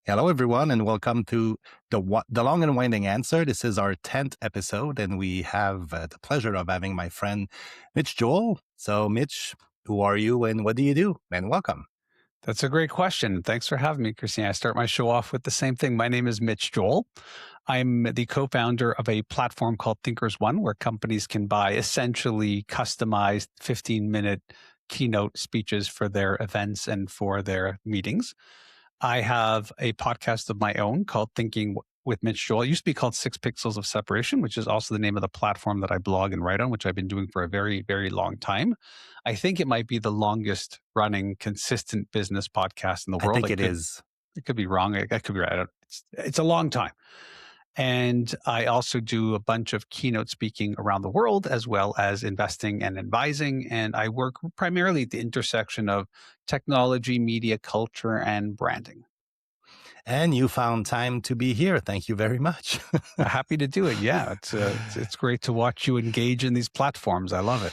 Hello, everyone, and welcome to the Long and Winding Answer. This is our 10th episode, and we have the pleasure of having my friend Mitch Joel. So, Mitch, who are you and what do you do? And welcome. That's a great question. Thanks for having me, Christine. I start my show off with the same thing. My name is Mitch Joel. I'm the co-founder of a platform called Thinkers One, where companies can buy essentially customized 15-minute keynote speeches for their events and for their meetings. I have a podcast of my own called Thinking with Mitch Joel. It used to be called 6 Pixels of Separation, which is also the name of the platform that I blog and write on, which I've been doing for a very, very long time. I think it might be the longest running consistent business podcast in the I world. think it is. It could be wrong. I could be right. It's a long time. And I also do a bunch of keynote speaking around the world, as well as investing and advising. And I work primarily at the intersection of technology, media, culture, and branding. And you found time to be here. Thank you very much. Happy to do it. Yeah, it's great to watch you engage in these platforms. I love it.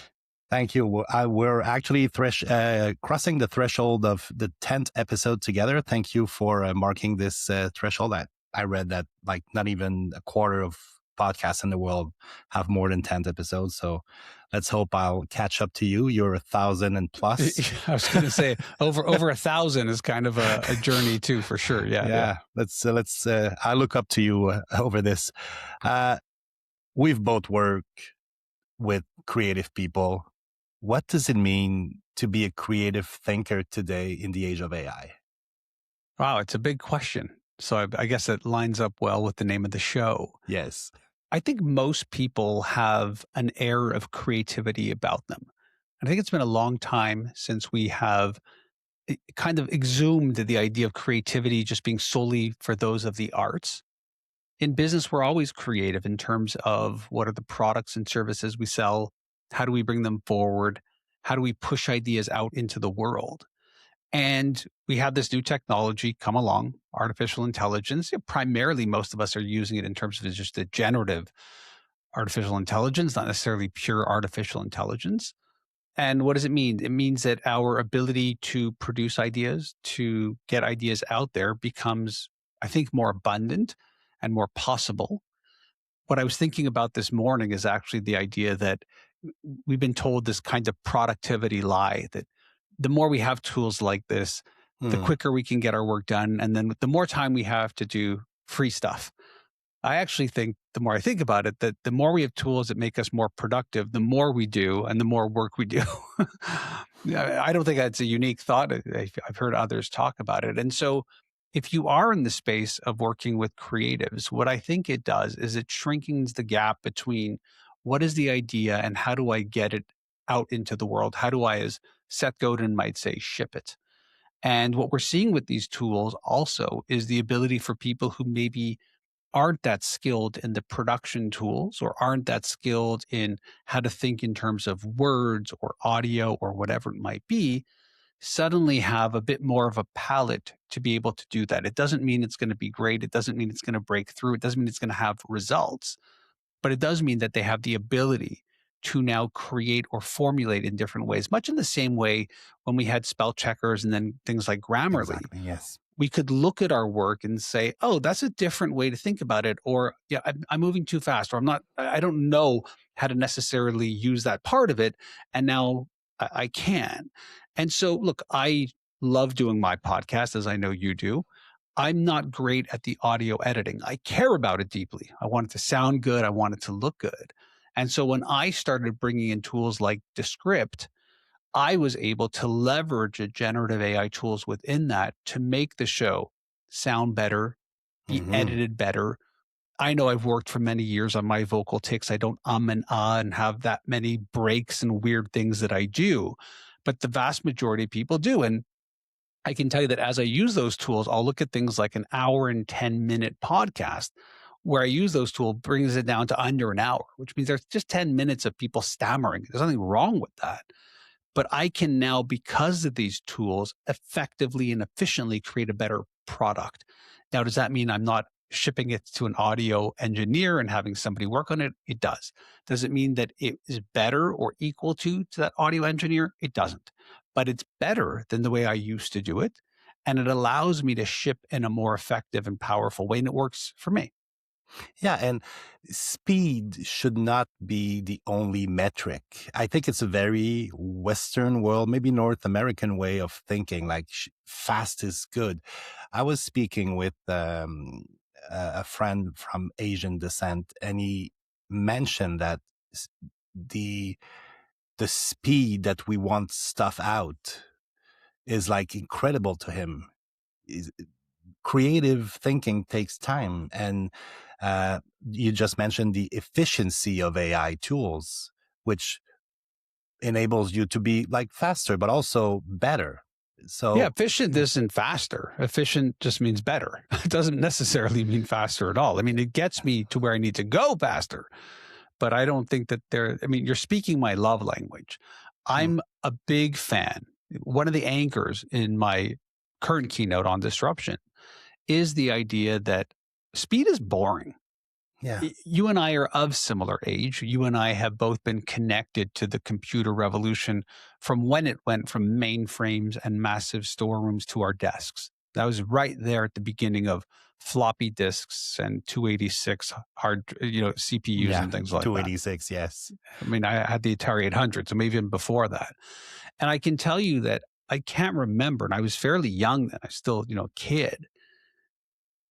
Thank you. We're actually crossing the threshold of the 10th episode together. Thank you for marking this threshold. I read that like not even a quarter of podcasts in the world have more than 10 episodes. So let's hope I'll catch up to you. You're 1,000 and plus. I was going to say over 1,000 is kind of a journey too, for sure. Yeah. Let's I look up to you over this. We've both worked with creative people. What does it mean to be a creative thinker today in the age of AI? Wow, it's a big question. So I guess it lines up well with the name of the show. Yes. I think most people have an air of creativity about them. I think it's been a long time since we have kind of exhumed the idea of creativity just being solely for those of the arts. In business, we're always creative in terms of what are the products and services we sell? How do we bring them forward? How do we push ideas out into the world? And we have this new technology come along, artificial intelligence. Primarily, most of us are using it in terms of just a generative artificial intelligence, not necessarily pure artificial intelligence. And what does it mean? It means that our ability to produce ideas, to get ideas out there becomes, I think, more abundant and more possible. What I was thinking about this morning is actually the idea that we've been told this kind of productivity lie that the more we have tools like this, the quicker we can get our work done. And then the more time we have to do free stuff. I actually think the more I think about it, that the more we have tools that make us more productive, the more we do and the more work we do. I don't think that's a unique thought. I've heard others talk about it. And so if you are in the space of working with creatives, what I think it does is it shrinkens the gap between what is the idea and how do I get it out into the world? How do I, as Seth Godin might say, ship it? And what we're seeing with these tools also is the ability for people who maybe aren't that skilled in the production tools or aren't that skilled in how to think in terms of words or audio or whatever it might be, suddenly have a bit more of a palette to be able to do that. It doesn't mean it's going to be great. It doesn't mean it's going to break through. It doesn't mean it's going to have results, but it does mean that they have the ability to now create or formulate in different ways, much in the same way when we had spell checkers and then things like Grammarly. Exactly, yes. We could look at our work and say, oh, that's a different way to think about it. Or, yeah, I'm moving too fast, or I don't know how to necessarily use that part of it. And now I can. And so, look, I love doing my podcast, as I know you do. I'm not great at the audio editing. I care about it deeply. I want it to sound good. I want it to look good. And so when I started bringing in tools like Descript, I was able to leverage the generative AI tools within that to make the show sound better, be edited better. I know I've worked for many years on my vocal tics. I don't and ah and have that many breaks and weird things that I do, but the vast majority of people do. And I can tell you that as I use those tools, I'll look at things like an hour and 10-minute podcast where I use those tools brings it down to under an hour, which means there's just 10 minutes of people stammering. There's nothing wrong with that. But I can now, because of these tools, effectively and efficiently create a better product. Now, does that mean I'm not shipping it to an audio engineer and having somebody work on it? It does. Does it mean that it is better or equal to that audio engineer? It doesn't. But it's better than the way I used to do it. and it allows me to ship in a more effective and powerful way. And it works for me. Yeah, and speed should not be the only metric. I think it's a very Western world, maybe North American way of thinking, like fast is good. I was speaking with a friend from Asian descent, and he mentioned that the the speed that we want stuff out is like incredible to him. Is creative thinking takes time, and uh, you just mentioned the efficiency of AI tools, which enables you to be like faster, but also better. Yeah, So efficient isn't faster. Efficient just means better. It doesn't necessarily mean faster at all. I mean, it gets me to where I need to go faster, but I don't think that I mean, you're speaking my love language. mm, I'm a big fan. One of the anchors in my current keynote on disruption is the idea that speed is boring. yeah, You and I are of similar age. You and I have both been connected to the computer revolution from when it went from mainframes and massive storerooms to our desks. That was right there at the beginning of floppy disks and 286 hard, CPUs yeah, and things like that. 286, yes. I mean, I had the Atari 800, so maybe even before that. And I can tell you that I can't remember, and I was fairly young then. I was still, a kid.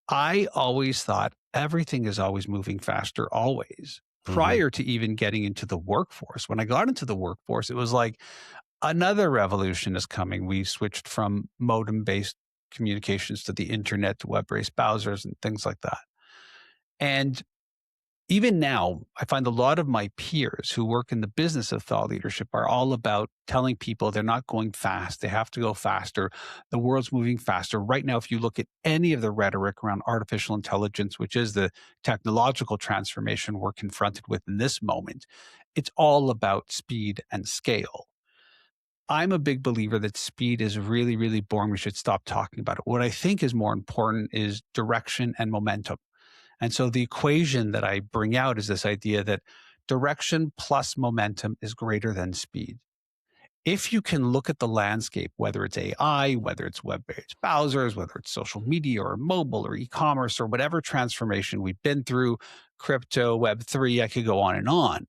I always thought everything is always moving faster, always, Hmm. prior to even getting into the workforce. When I got into the workforce, it was like another revolution is coming. We switched from modem based communications to the internet to web based browsers and things like that. And even now, I find a lot of my peers who work in the business of thought leadership are all about telling people they're not going fast. They have to go faster. The world's moving faster. Right now, if you look at any of the rhetoric around artificial intelligence, which is the technological transformation we're confronted with in this moment, it's all about speed and scale. I'm a big believer that speed is really, really boring. We should stop talking about it. What I think is more important is direction and momentum. And so the equation that I bring out is this idea that direction plus momentum is greater than speed. If you can look at the landscape, whether it's AI, whether it's web based browsers, whether it's social media or mobile or e commerce or whatever transformation we've been through, crypto, Web3, I could go on and on.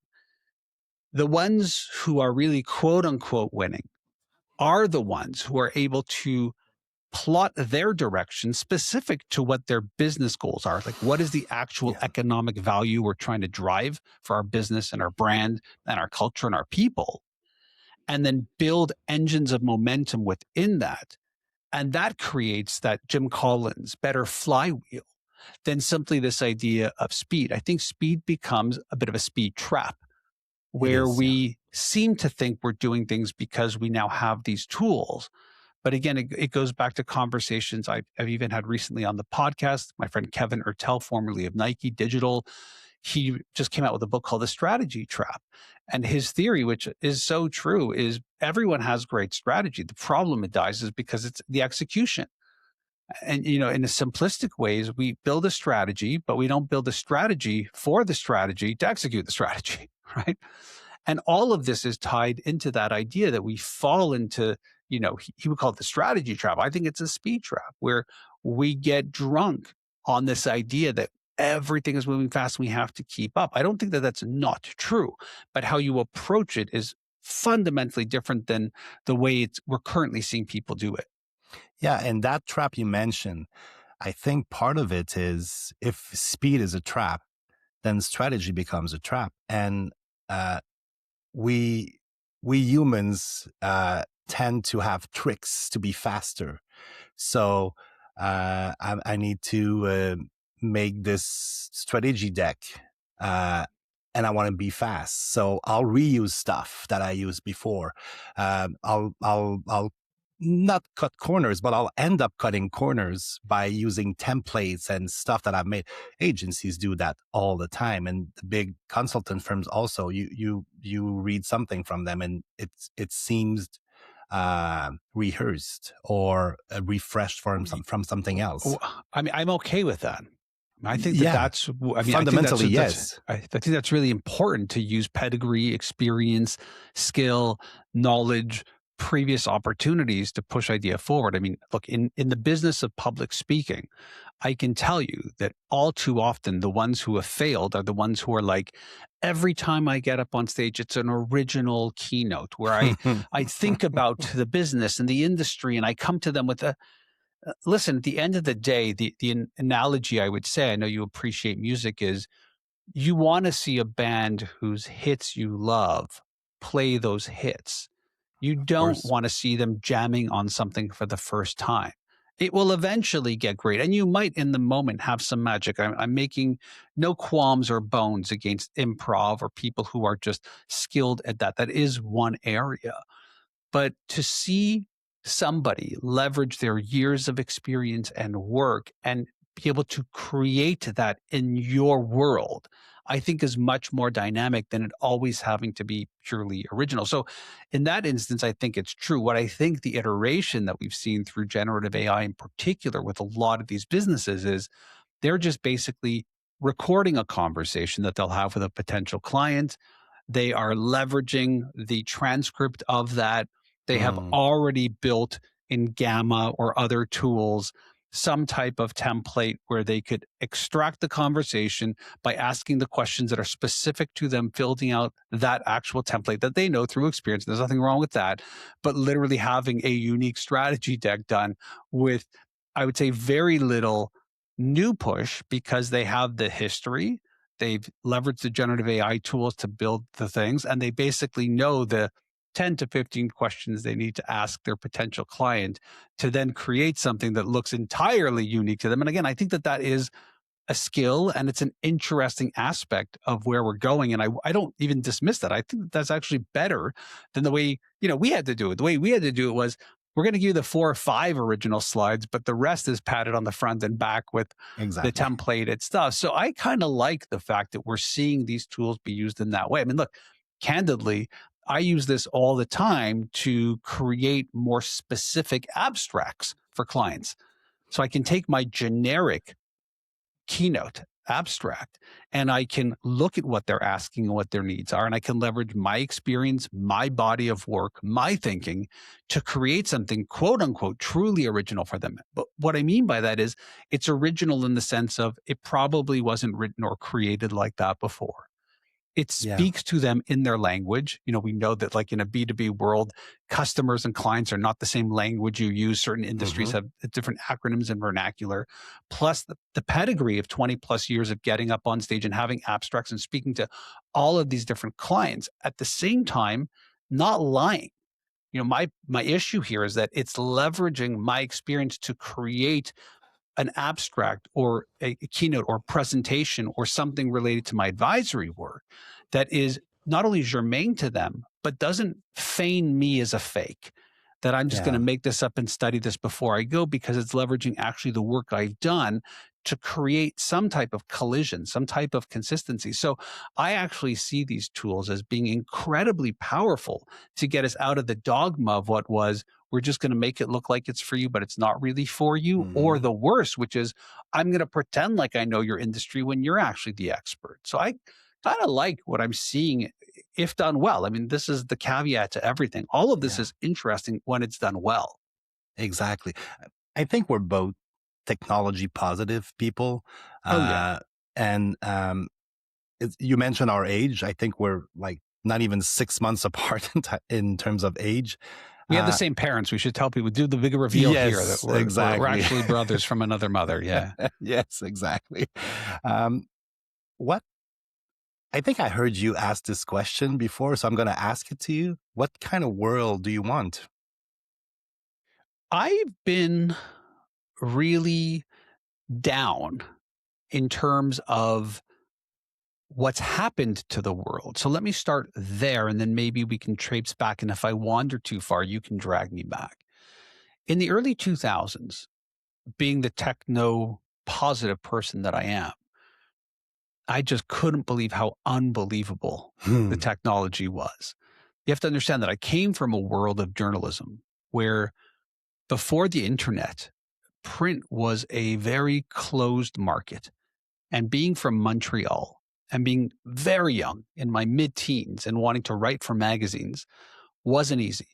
The ones who are really quote unquote winning are the ones who are able to plot their direction specific to what their business goals are. Like, what is the actual Yeah, economic value we're trying to drive for our business and our brand and our culture and our people? And then build engines of momentum within that. And that creates that Jim Collins better flywheel than simply this idea of speed. I think speed becomes a bit of a speed trap it where is. Yeah. we seem to think we're doing things because we now have these tools. But again, it goes back to conversations I've even had recently on the podcast. My friend Kevin Ertel, formerly of Nike Digital, he just came out with a book called The Strategy Trap. And his theory, which is so true, is everyone has great strategy. The problem it dies is because it's the execution. And, in the simplistic ways, we build a strategy, but we don't build a strategy for the strategy to execute the strategy, right? And all of this is tied into that idea that we fall into, he would call it the strategy trap. I think it's a speed trap where we get drunk on this idea that everything is moving fast and we have to keep up. I don't think that that's not true, but how you approach it is fundamentally different than the way we're currently seeing people do it. Yeah, and that trap you mentioned, I think part of it is if speed is a trap, then strategy becomes a trap. And uh, we we humans tend to have tricks to be faster. So I need to make this strategy deck, uh, and I want to be fast. So I'll reuse stuff that I used before. I'll not cut corners, but I'll end up cutting corners by using templates and stuff that I've made. Agencies do that all the time, and the big consultant firms also. You read something from them, and it seems rehearsed or refreshed from something else. Oh, I mean, I'm okay with that. I think that Yeah, that's, I mean, I think fundamentally, yes. I think that's really important to use pedigree, experience, skill, knowledge, previous opportunities to push idea forward. I mean, look, in the business of public speaking, I can tell you that all too often the ones who have failed are the ones who are like, every time I get up on stage, it's an original keynote where I think about the business and the industry, and I come to them with a listen. At the end of the day, the analogy I would say, I know you appreciate music, is you want to see a band whose hits you love play those hits. You Of don't course. want to see them jamming on something for the first time. It will eventually get great. And you might in the moment have some magic. I'm making no qualms or bones against improv or people who are just skilled at that. That is one area. But to see somebody leverage their years of experience and work and be able to create that in your world, I think is much more dynamic than it always having to be purely original. So, in that instance, I think it's true. What I think the iteration that we've seen through generative AI in particular with a lot of these businesses is they're just basically recording a conversation that they'll have with a potential client. They are leveraging the transcript of that. They have Mm, already built in Gamma or other tools some type of template where they could extract the conversation by asking the questions that are specific to them, filling out that actual template that they know through experience. There's nothing wrong with that, but literally having a unique strategy deck done with, I would say, very little new push because they have the history. They've leveraged the generative AI tools to build the things, and they basically know the 10 to 15 questions they need to ask their potential client to then create something that looks entirely unique to them. And again, I think that that is a skill and it's an interesting aspect of where we're going. And I don't even dismiss that. I think that that's actually better than the way, we had to do it. The way we had to do it was we're going to give you the 4 or 5 original slides, but the rest is padded on the front and back with the exactly. templated stuff. So I kind of like the fact that we're seeing these tools be used in that way. I mean, look, candidly, I use this all the time to create more specific abstracts for clients. So I can take my generic keynote abstract and I can look at what they're asking and what their needs are. And I can leverage my experience, my body of work, my thinking to create something quote unquote truly original for them. But what I mean by that is it's original in the sense of it probably wasn't written or created like that before. It Yeah. speaks to them in their language. We know that like in a B2B world, customers and clients are not the same language you use. Certain industries Hmm. have different acronyms and vernacular. Plus the pedigree of 20 plus years of getting up on stage and having abstracts and speaking to all of these different clients at the same time, not lying. My issue here is that it's leveraging my experience to create an abstract or a keynote or presentation or something related to my advisory work that is not only germane to them, but doesn't feign me as a fake. That I'm just going to Yeah. make this up and study this before I go because it's leveraging actually the work I've done to create some type of collision, some type of consistency. So I actually see these tools as being incredibly powerful to get us out of the dogma of what was we're just going to make it look like it's for you, but it's not really for you. Or Hmm. the worst, which is I'm going to pretend like I know your industry when you're actually the expert. So I kind of like what I'm seeing if done well. I mean, this is the caveat to everything. All of this Yeah. is interesting when it's done well. Exactly. I think we're both technology positive people. Oh, yeah. Uh, and you mentioned our age. I think we're like not even 6 months apart in terms of age. We have the Uh, same parents. We should tell people, do the big reveal here that yes, we're exactly. actually brothers from another mother. Yeah. Yes, exactly. Um, what I think I heard you ask this question before, so I'm going to ask it to you. What kind of world do you want? I've been really down in terms of what's happened to the world. So let me start there and then maybe we can traipse back. And if I wander too far, you can drag me back. In the early 2000s, being the techno positive person that I am, I just couldn't believe how unbelievable the Hmm. technology was. You have to understand that I came from a world of journalism where before the internet, print was a very closed market. And being from Montreal and being very young in my mid teens and wanting to write for magazines wasn't easy.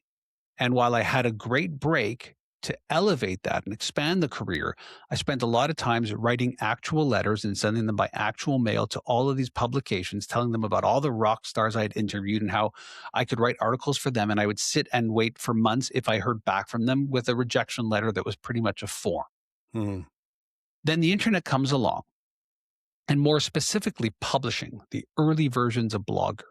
And while I had a great break to elevate that and expand the career, I spent a lot of times writing actual letters and sending them by actual mail to all of these publications, telling them about all the rock stars I had interviewed and how I could write articles for them. And I would sit and wait for months if I heard back from them with a rejection letter that was pretty much a form. Mm. Then the internet comes along, and more specifically, publishing, the early versions of Blogger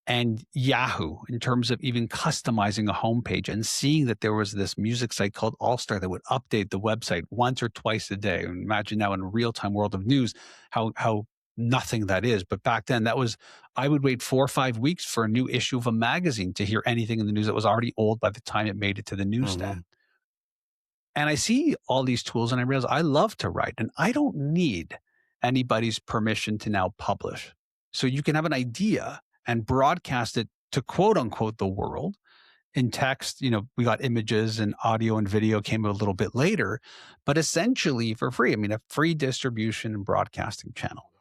and Yahoo, in terms of even customizing a homepage and seeing that there was this music site called All Star that would update the website once or twice a day. And imagine now in a real time world of news, how nothing that is. But back then, that was, I would wait 4 or 5 weeks for a new issue of a magazine to hear anything in the news that was already old by the time it made it to the newsstand. Mhm. And I see all these tools and I realize I love to write and I don't need anybody's permission to now publish. So you can have an idea and broadcast it to quote unquote the world in text. We got images and audio and video came a little bit later, but essentially for free. I mean, a free distribution and broadcasting channel.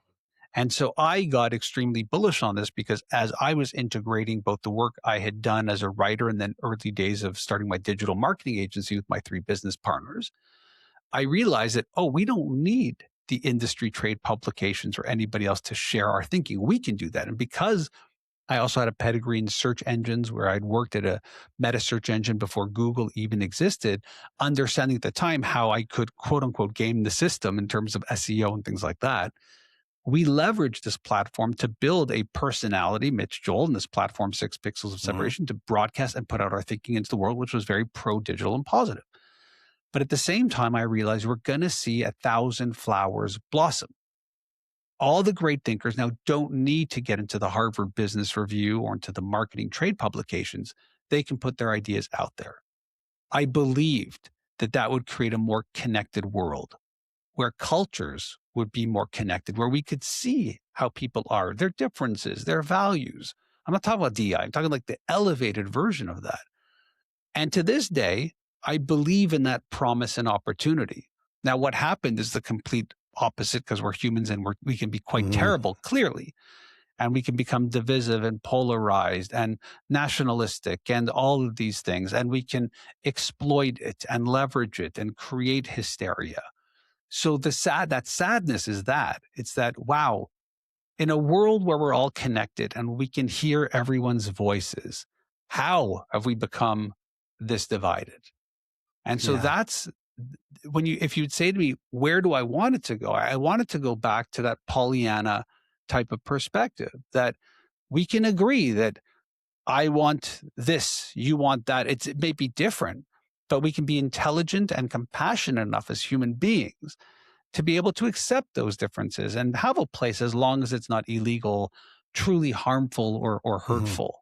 And so I got extremely bullish on this because as I was integrating both the work I had done as a writer and then early days of starting my digital marketing agency with my 3 business partners, I realized that, we don't need the industry trade publications or anybody else to share our thinking. We can do that. And because I also had a pedigree in search engines where I'd worked at a meta search engine before Google even existed, understanding at the time how I could quote unquote game the system in terms of SEO and things like that, we leveraged this platform to build a personality, Mitch Joel, and this platform, 6 Pixels of Separation, to broadcast and put out our thinking into the world, which was very pro-digital and positive. But at the same time, I realized we're going to see 1,000 flowers blossom. All the great thinkers now don't need to get into the Harvard Business Review or into the marketing trade publications. They can put their ideas out there. I believed that that would create a more connected world where cultures would be more connected, where we could see how people are, their differences, their values. I'm not talking about DI. I'm talking like the elevated version of that. And to this day, I believe in that promise and opportunity. Now, what happened is the complete opposite because we're humans and we can be quite terrible, clearly. And we can become divisive and polarized and nationalistic and all of these things. And we can exploit it and leverage it and create hysteria. So that sadness is that it's that, wow, in a world where we're all connected and we can hear everyone's voices, how have we become this divided? And so that's if you'd say to me, where do I want it to go? I want it to go back to that Pollyanna type of perspective that we can agree that I want this, you want that. It may be different, but we can be intelligent and compassionate enough as human beings to be able to accept those differences and have a place as long as it's not illegal, truly harmful or hurtful.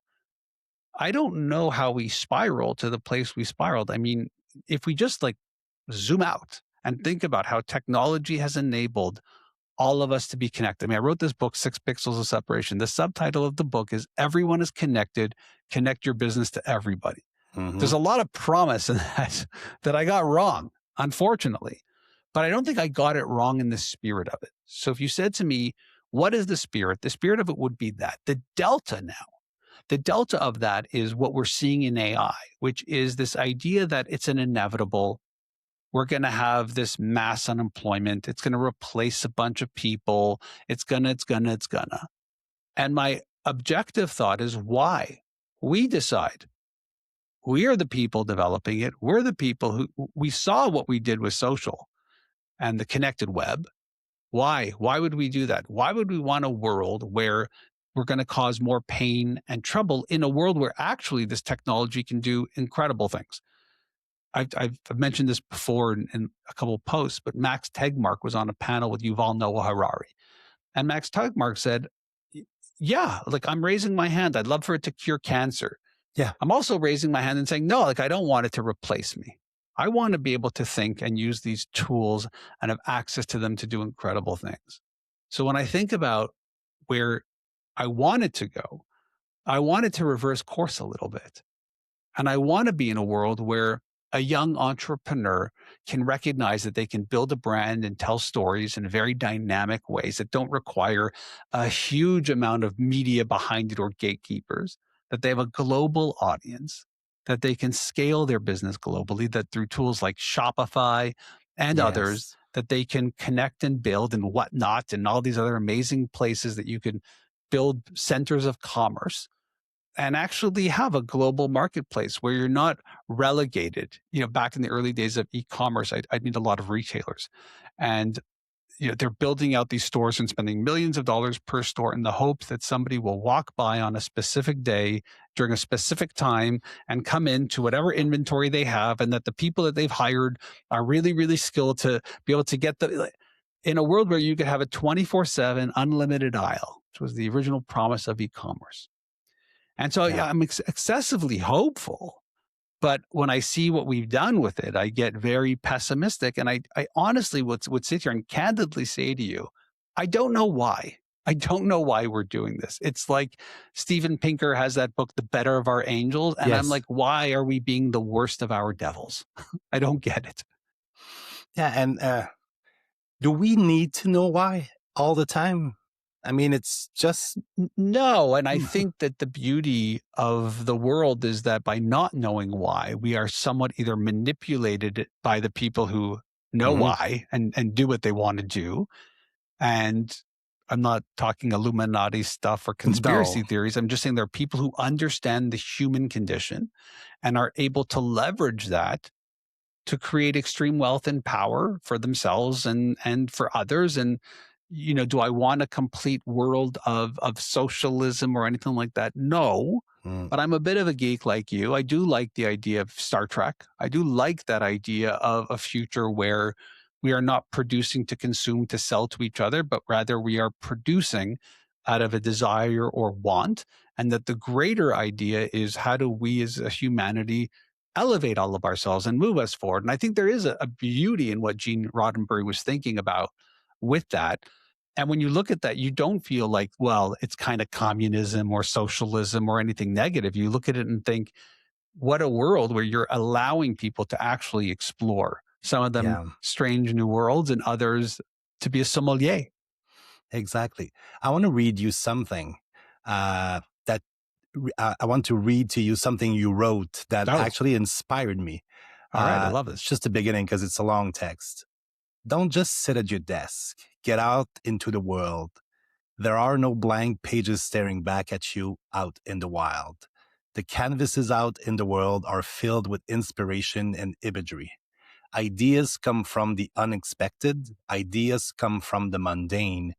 I don't know how we spiral to the place we spiraled. I mean, if we just zoom out and think about how technology has enabled all of us to be connected. I mean, I wrote this book, 6 Pixels of Separation. The subtitle of the book is Everyone is Connected, Connect Your Business to Everybody. There's a lot of promise in that I got wrong, unfortunately. But I don't think I got it wrong in the spirit of it. So if you said to me, what is the spirit of it would be that. The delta of that is what we're seeing in AI, which is this idea that it's an inevitable. We're going to have this mass unemployment. It's going to replace a bunch of people. It's gonna. And my objective thought is why? We decide. We are the people developing it. We're the people who we saw what we did with social and the connected web. Why? Why would we do that? Why would we want a world where we're going to cause more pain and trouble in a world where actually this technology can do incredible things? I've mentioned this before in a couple of posts, but Max Tegmark was on a panel with Yuval Noah Harari. And Max Tegmark said, yeah, I'm raising my hand. I'd love for it to cure cancer. Yeah. I'm also raising my hand and saying, no, I don't want it to replace me. I want to be able to think and use these tools and have access to them to do incredible things. So when I think about where I wanted to go, I wanted to reverse course a little bit. And I want to be in a world where a young entrepreneur can recognize that they can build a brand and tell stories in very dynamic ways that don't require a huge amount of media behind it or gatekeepers, that they have a global audience, that they can scale their business globally, that through tools like Shopify and others, Yes. that they can connect and build and whatnot and all these other amazing places that you can build centers of commerce and actually have a global marketplace where you're not relegated. Back in the early days of e-commerce, I'd meet a lot of retailers, and they're building out these stores and spending millions of dollars per store in the hope that somebody will walk by on a specific day during a specific time and come into whatever inventory they have, and that the people that they've hired are really, really skilled to be able to get in a world where you could have a 24/7 unlimited aisle, which was the original promise of e-commerce. And so Yeah. I'm excessively hopeful. But when I see what we've done with it, I get very pessimistic. And I honestly would sit here and candidly say to you, I don't know why. I don't know why we're doing this. It's like Steven Pinker has that book, The Better of Our Angels. And I'm Yes. like, why are we being the worst of our devils? I don't get it. Yeah. And do we need to know why all the time? I mean, it's just. No. And I think that the beauty of the world is that by not knowing why, we are somewhat either manipulated by the people who know Mhm. why and do what they want to do. And I'm not talking Illuminati stuff or conspiracy No. theories. I'm just saying there are people who understand the human condition and are able to leverage that to create extreme wealth and power for themselves and for others. And do I want a complete world of socialism or anything like that? No. Mm. But I'm a bit of a geek like you. I do like the idea of Star Trek. I do like that idea of a future where we are not producing to consume to sell to each other, but rather we are producing out of a desire or want. And that the greater idea is, how do we as a humanity elevate all of ourselves and move us forward? And I think there is a beauty in what Gene Roddenberry was thinking about with that. And when you look at that, you don't feel like, well, it's kind of communism or socialism or anything negative. You look at it and think, what a world where you're allowing people to actually explore, some of them Yeah. strange new worlds and others to be a sommelier. Exactly. I want to read you something that I want to read to you something you wrote that Oh, actually inspired me. all right. I love It's this. just the beginning because it's a long text. Don't just sit at your desk. Get out into the world. There are no blank pages staring back at you out in the wild. The canvases out in the world are filled with inspiration and imagery. Ideas come from the unexpected. Ideas come from the mundane.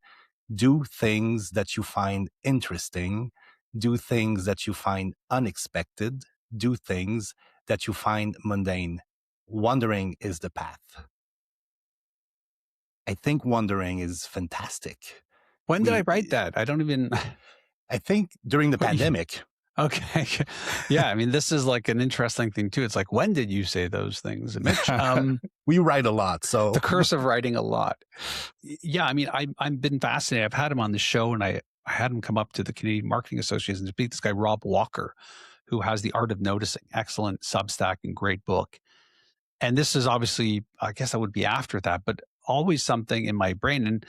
Do things that you find interesting. Do things that you find unexpected. Do things that you find mundane. Wandering is the path. I think wandering is fantastic. When did I We, write that? I don't even. I think during the What pandemic. Okay. Yeah. I mean, this is like an interesting thing too. It's like, when did you say those things, Mitch? We write a lot, so The curse of writing a lot. Yeah. I mean, I've been fascinated. I've had him on the show, and I had him come up to the Canadian Marketing Association to speak. This guy, Rob Walker, who has The Art of Noticing, excellent Substack and great book. And this is obviously, I guess I would be after that, but always something in my brain. And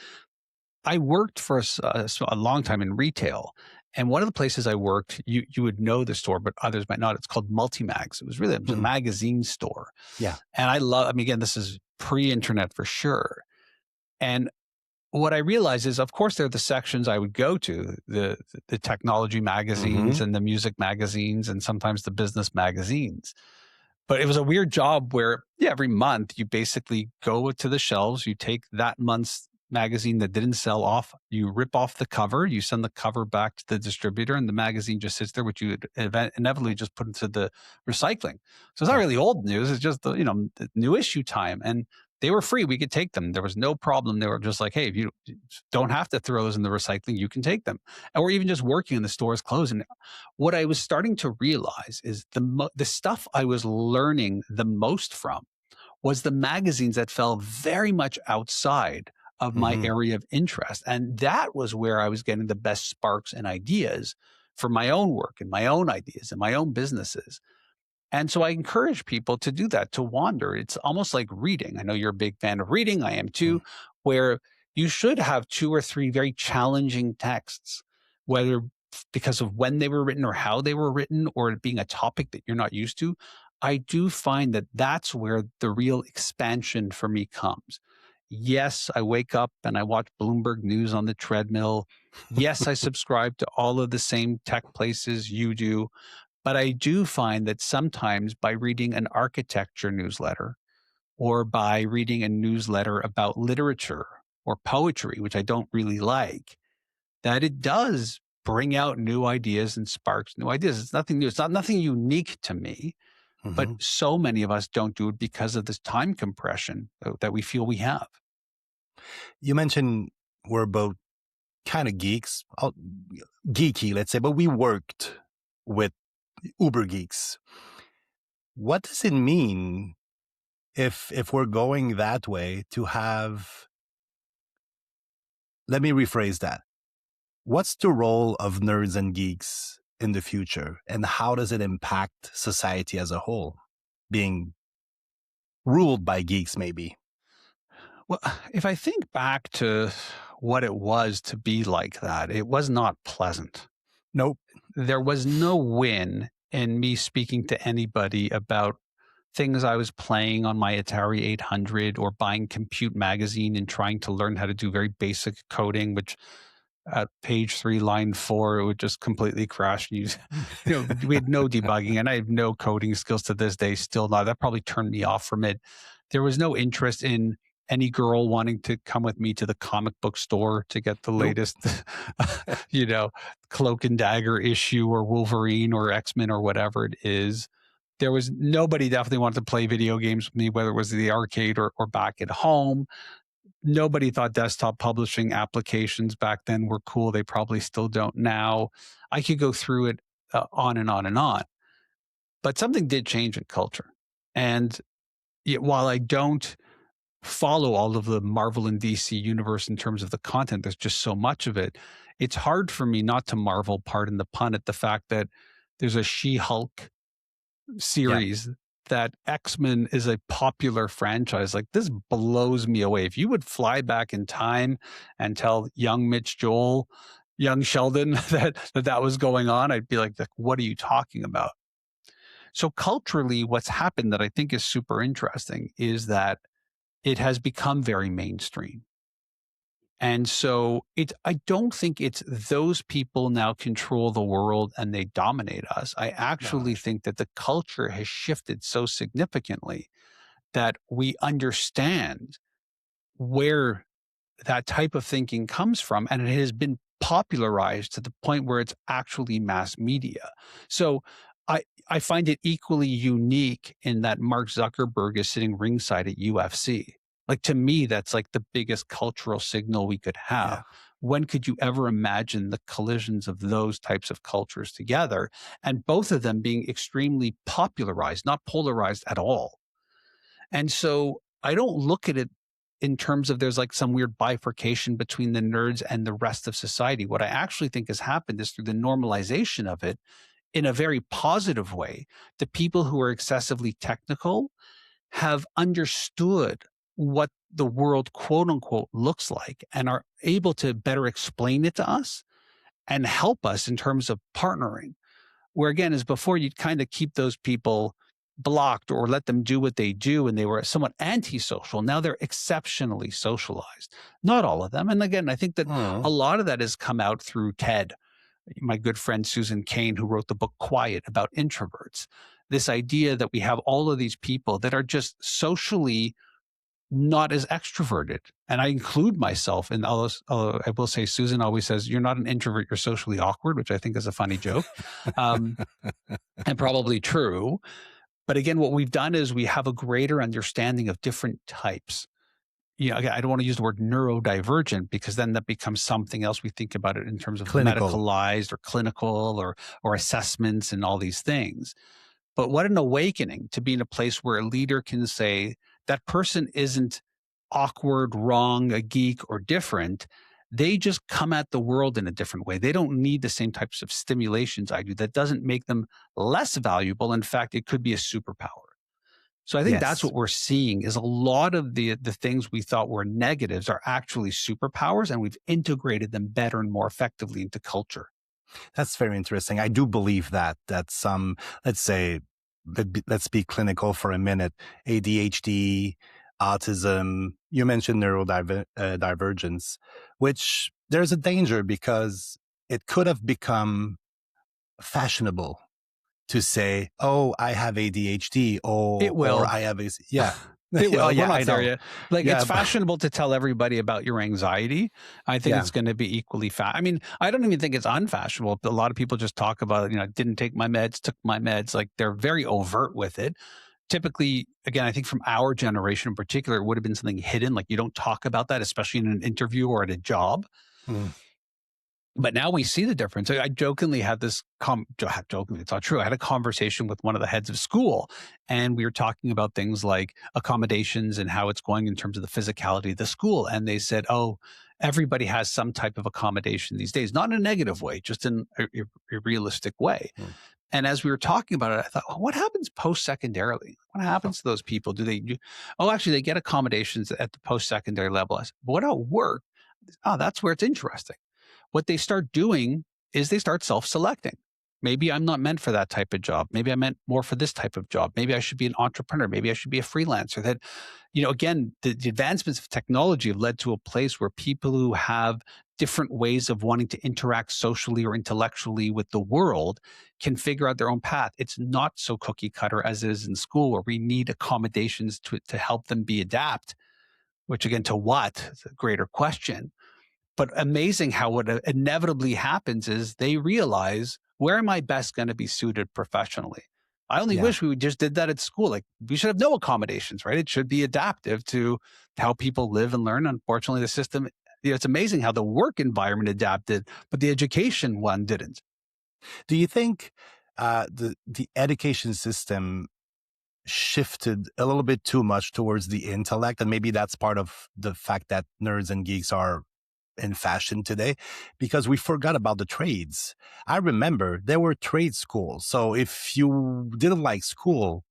I worked for a long time in retail. And one of the places I worked, you would know the store, but others might not. It's called Multimags. It was really a magazine store. yeah. And I mean, again, this is pre-internet for sure. And what I realized is, of course, there are the sections I would go to, the technology magazines and the music magazines and sometimes the business magazines. But it was a weird job where, yeah, every month you basically go to the shelves, you take that month's magazine that didn't sell off, you rip off the cover, you send the cover back to the distributor, and the magazine just sits there, which you would inevitably just put into the recycling. So it's not Yeah. really old news; it's just the new issue time, and they were free. We could take them. There was no problem. They were just like, hey, if you don't have to throw those in the recycling, you can take them. And we're even just working in the stores closing. What I was starting to realize is the stuff I was learning the most from was the magazines that fell very much outside of my area of interest. And that was where I was getting the best sparks and ideas for my own work and my own ideas and my own businesses. And so I encourage people to do that, to wander. It's almost like reading. I know you're a big fan of reading. I am too, where you should have two or three very challenging texts, whether because of when they were written or how they were written, or it being a topic that you're not used to, I do find that that's where the real expansion for me comes. Yes, I wake up and I watch Bloomberg News on the treadmill. Yes, I subscribe to all of the same tech places you do. But I do find that sometimes by reading an architecture newsletter or by reading a newsletter about literature or poetry, which I don't really like, that it does bring out new ideas and sparks new ideas. It's nothing new. It's not nothing unique to me, but Hmm. so many of us don't do it because of this time compression that we feel we have. You mentioned we're both kind of geeks, geeky, let's say, but we worked with uber geeks. What does it mean if we're going that way to have, let me rephrase that. What's the role of nerds and geeks in the future, and how does it impact society as a whole, being ruled by geeks, maybe? Well, if I think back to what it was to be like that, it was not pleasant. Nope. There was no win in me speaking to anybody about things I was playing on my Atari 800 or buying Compute Magazine and trying to learn how to do very basic coding, which at page 3, line 4, it would just completely crash. We had no debugging, and I have no coding skills to this day, still not. That probably turned me off from it. There was no interest in any girl wanting to come with me to the comic book store to get the Nope. latest, Cloak and Dagger issue or Wolverine or X-Men or whatever it is. There was nobody definitely wanted to play video games with me, whether it was the arcade or back at home. Nobody thought desktop publishing applications back then were cool. They probably still don't now. I could go through it on and on and on. But something did change in culture. And while I don't follow all of the Marvel and DC universe in terms of the content, there's just so much of it. It's hard for me not to marvel, pardon the pun, at the fact that there's a She-Hulk Yeah. series, that X-Men is a popular franchise. Like, this blows me away. If you would fly back in time and tell young Mitch Joel, young Sheldon that was going on, I'd be like, what are you talking about? So culturally, what's happened that I think is super interesting is that it has become very mainstream. And so I don't think it's those people now control the world and they dominate us. I No. actually think that the culture has shifted so significantly that we understand where that type of thinking comes from, and it has been popularized to the point where it's actually mass media. So I find it equally unique in that Mark Zuckerberg is sitting ringside at UFC. Like, to me, that's like the biggest cultural signal we could have. Yeah. When could you ever imagine the collisions of those types of cultures together, and both of them being extremely popularized, not polarized at all? And so I don't look at it in terms of there's like some weird bifurcation between the nerds and the rest of society. What I actually think has happened is through the normalization of it in a very positive way, the people who are excessively technical have understood what the world, quote unquote, looks like and are able to better explain it to us and help us in terms of partnering. Where again, as before, you'd kind of keep those people blocked or let them do what they do, and they were somewhat antisocial. Now they're exceptionally socialized. Not all of them. And again, I think that Mm. a lot of that has come out through TED. My good friend Susan Cain, who wrote the book Quiet about introverts. This idea that we have all of these people that are just socially not as extroverted. And I include myself in all this. I will say, Susan always says, "You're not an introvert, you're socially awkward," which I think is a funny joke, um, and probably true. But again, what we've done is we have a greater understanding of different types. Again, I don't want to use the word neurodivergent because then that becomes something else. We think about it in terms of Clinical. medicalized or clinical or assessments and all these things. But what an awakening to be in a place where a leader can say that person isn't awkward, wrong, a geek, or different. They just come at the world in a different way. They don't need the same types of stimulations I do. That doesn't make them less valuable. In fact, it could be a superpower. So I think that's Yes. what we're seeing is a lot of the things we thought were negatives are actually superpowers, and we've integrated them better and more effectively into culture. That's very interesting. I do believe that some, let's say, let's be clinical for a minute. ADHD, autism. You mentioned neurodivergence, which there's a danger because it could have become fashionable to say, "Oh, I have ADHD," It or will. "I have a yeah." Oh We're yeah, not I dare telling. you. Like it's Yeah, fashionable to tell everybody about your anxiety. I think yeah. it's going to be equally I mean, I don't even think it's unfashionable. A lot of people just talk about, didn't take my meds, took my meds. Like they're very overt with it. Typically, again, I think from our generation in particular, it would have been something hidden. Like you don't talk about that, especially in an interview or at a job. Mm, But now we see the difference. I jokingly had this jokingly, it's not true. I had a conversation with one of the heads of school, and we were talking about things like accommodations and how it's going in terms of the physicality of the school. And they said, "Oh, everybody has some type of accommodation these days, not in a negative way, just in a realistic way." mm. And as we were talking about it, I thought, what happens post secondarily? What happens to those people? Oh, actually, they get accommodations at the post secondary level. I said, "But what about work?" Oh, that's where it's interesting. What they start doing is they start self-selecting. Maybe I'm not meant for that type of job. Maybe I'm meant more for this type of job. Maybe I should be an entrepreneur. Maybe I should be a freelancer. That, again, the advancements of technology have led to a place where people who have different ways of wanting to interact socially or intellectually with the world can figure out their own path. It's not so cookie cutter as it is in school, where we need accommodations to help them be adapt, which again, to what? It's a greater question. But amazing how what inevitably happens is they realize, where am I best going to be suited professionally? I only Yeah. wish we just did that at school. Like we should have no accommodations, right? It should be adaptive to how people live and learn. Unfortunately, the system, it's amazing how the work environment adapted, but the education one didn't. Do you think the education system shifted a little bit too much towards the intellect, and maybe that's part of the fact that nerds and geeks are in fashion today, because we forgot about the trades. I remember there were trade schools, so if you didn't like school,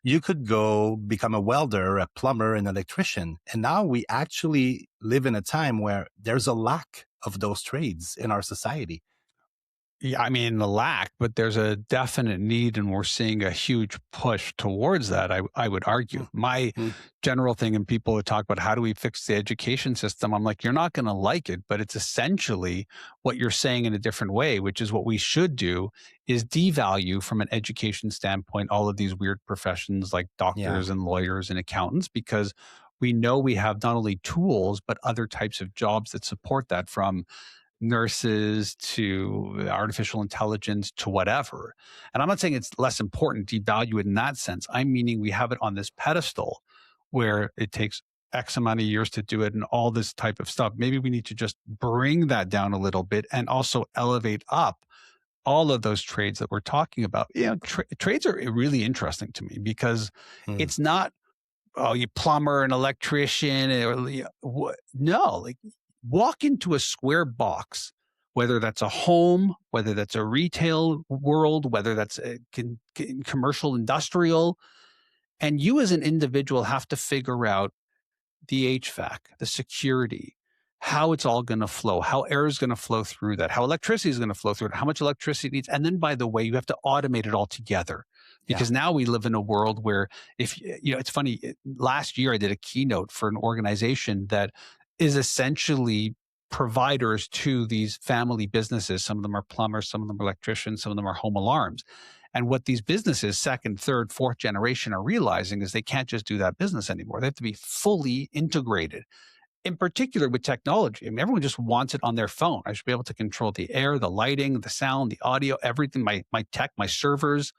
you could go become a welder, a plumber, an electrician. And now we actually live in a time where there's a lack of those trades in our society. Yeah, I mean, the lack, but there's a definite need, and we're seeing a huge push towards that. I would argue. My Mm-hmm. general thing, and people would talk about how do we fix the education system. I'm like, you're not going to like it, but it's essentially what you're saying in a different way, which is what we should do is devalue from an education standpoint all of these weird professions like Yeah. doctors and lawyers and accountants, because we know we have not only tools, but other types of jobs that support that, from nurses to artificial intelligence to whatever. And I'm not saying it's less important, devalue it in that sense. I'm meaning we have it on this pedestal where it takes X amount of years to do it and all this type of stuff. Maybe we need to just bring that down a little bit and also elevate up all of those trades that we're talking about. Trades are really interesting to me because Mm. it's not, oh, you plumber, an electrician, or no, like walk into a square box, whether that's a home, whether that's a retail world, whether that's a commercial, industrial, and you as an individual have to figure out the HVAC, the security, how it's all going to flow, how air is going to flow through that, how electricity is going to flow through it, how much electricity it needs. And then, by the way, you have to automate it all together, Yeah. because now we live in a world where it's funny. Last year, I did a keynote for an organization that is essentially providers to these family businesses. Some of them are plumbers, some of them are electricians, some of them are home alarms. And what these businesses, second, third, fourth generation, are realizing is they can't just do that business anymore. They have to be fully integrated, in particular with technology. I mean, everyone just wants it on their phone. I should be able to control the air, the lighting, the sound, the audio, everything, my tech, my servers.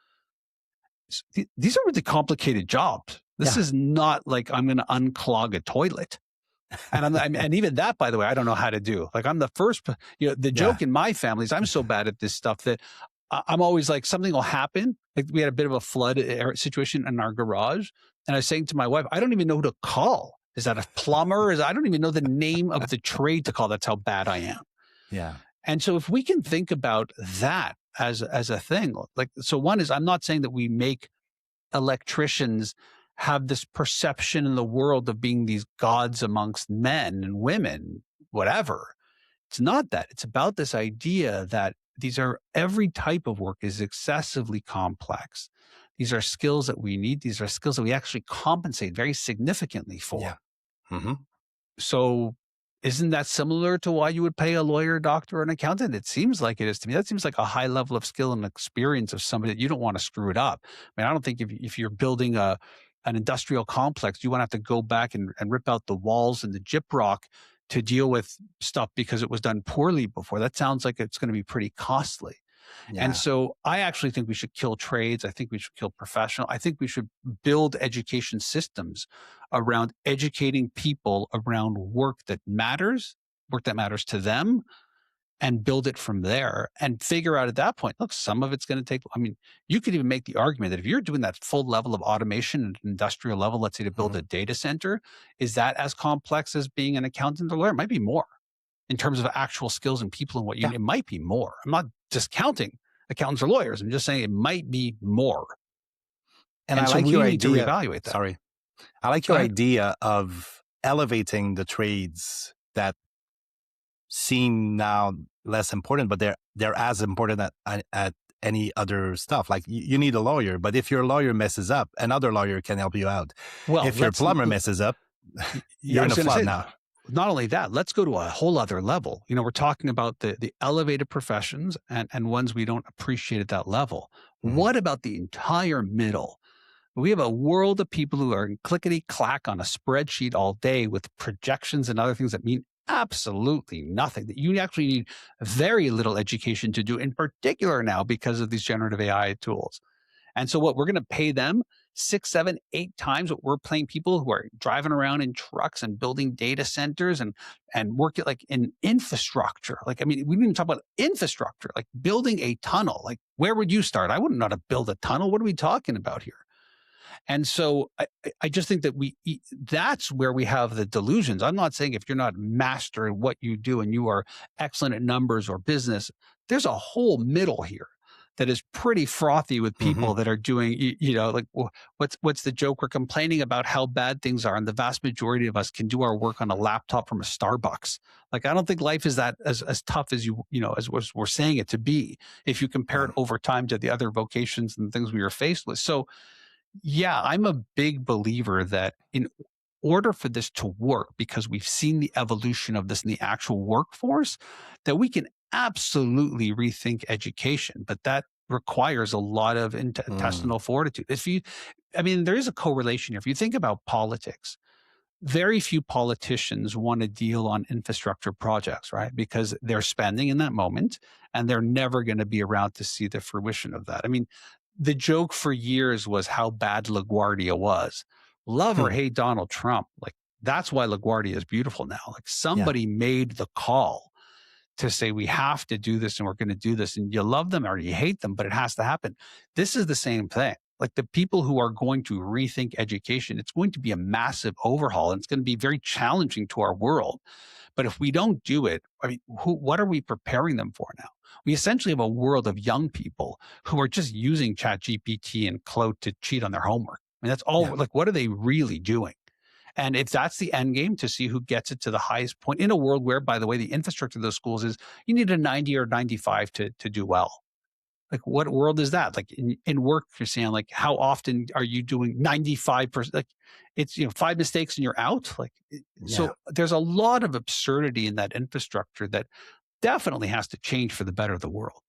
These are really complicated jobs. This Yeah. is not like I'm going to unclog a toilet. And and even that, by the way, I don't know how to do. Like I'm the first, the Yeah. joke in my family is I'm so bad at this stuff that I'm always like, something will happen. Like we had a bit of a flood situation in our garage. And I was saying to my wife, I don't even know who to call. Is that a plumber? I don't even know the name of the trade to call. That's how bad I am. Yeah. And so if we can think about that as a thing, like, so one is, I'm not saying that we make electricians have this perception in the world of being these gods amongst men and women, whatever. It's not that. It's about this idea that every type of work is excessively complex. These are skills that we need. These are skills that we actually compensate very significantly Yeah. for. Hmm. So isn't that similar to why you would pay a lawyer, doctor, or an accountant? It seems like it is to me. That seems like a high level of skill and experience of somebody that you don't want to screw it up. I mean, I don't think if you're building an industrial complex, you want to have to go back and rip out the walls and the gyprock to deal with stuff because it was done poorly before. That sounds like it's going to be pretty costly. And Yeah. so I actually think we should kill trades. I think we should kill professional. I think we should build education systems around educating people around work that matters to them, and build it from there and figure out at that point, look, some of it's going to take, I mean, you could even make the argument that if you're doing that full level of automation at an industrial level, let's say to build Hmm. a data center, is that as complex as being an accountant or lawyer? It might be more in terms of actual skills and people and what you Yeah. need. It might be more. I'm not discounting accountants or lawyers. I'm just saying it might be more. And And I so like we your need to idea. reevaluate that. Sorry. I like Go your ahead. idea of elevating the trades that seem now less important, but they're as important at any other stuff. Like you need a lawyer, but if your lawyer messes up, another lawyer can help you out. Well, If your plumber messes up, I you're in was a going to flood say, now. not only that, let's go to a whole other level. We're talking about the elevated professions and ones we don't appreciate at that level. Mhm. What about the entire middle? We have a world of people who are clickety clack on a spreadsheet all day with projections and other things that mean absolutely nothing, that you actually need very little education to do, in particular now because of these generative AI tools. And so what we're going to pay them 6, 7, 8 times what we're paying people who are driving around in trucks and building data centers and working like in infrastructure. Like, I mean, we didn't even talk about infrastructure, like building a tunnel. Like, where would you start? I wouldn't know how to build a tunnel. What are we talking about here? And so I just think that that's where we have the delusions. I'm not saying if you're not master at what you do and you are excellent at numbers or business, there's a whole middle here that is pretty frothy with people Mhm. that are doing, like what's the joke? We're complaining about how bad things are, and the vast majority of us can do our work on a laptop from a Starbucks. Like, I don't think life is that as tough as as we're saying it to be, if you compare Yeah. it over time to the other vocations and things we were faced with. So yeah, I'm a big believer that in order for this to work, because we've seen the evolution of this in the actual workforce, that we can absolutely rethink education, but that requires a lot of Mm. intestinal fortitude. I mean, there is a correlation here. If you think about politics, very few politicians want to deal on infrastructure projects, right? Because they're spending in that moment and they're never going to be around to see the fruition of that. I mean, the joke for years was how bad LaGuardia was. Love or Hmm. hate Donald Trump, like that's why LaGuardia is beautiful now. Like Yeah. somebody made the call to say we have to do this and we're going to do this, and you love them or you hate them, but it has to happen. This is the same thing. Like the people who are going to rethink education, it's going to be a massive overhaul and it's going to be very challenging to our world. But if we don't do it, I mean, what are we preparing them for now? We essentially have a world of young people who are just using Chat GPT and Cloud to cheat on their homework. I mean, that's all. Yeah. Like, what are they really doing? And if that's the end game, to see who gets it to the highest point in a world where, by the way, the infrastructure of those schools is you need a 90 or 95 to do well. Like, what world is that? Like in work, you're saying, like, how often are you doing 95%? Like, it's, 5 mistakes and you're out. Like, Yeah. so there's a lot of absurdity in that infrastructure that definitely has to change for the better of the world.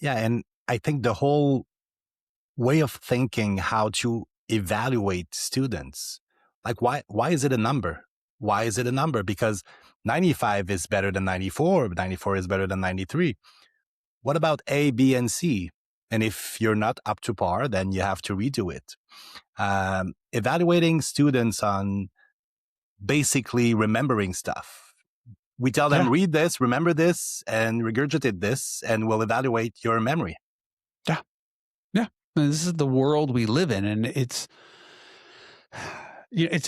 Yeah. And I think the whole way of thinking how to evaluate students, like why is it a number? Why is it a number? Because 95 is better than 94, 94 is better than 93. What about A, B, and C? And if you're not up to par, then you have to redo it. Evaluating students on basically remembering stuff. We tell them, Yeah. read this, remember this, and regurgitate this, and we'll evaluate your memory. Yeah. Yeah. And this is the world we live in. And it's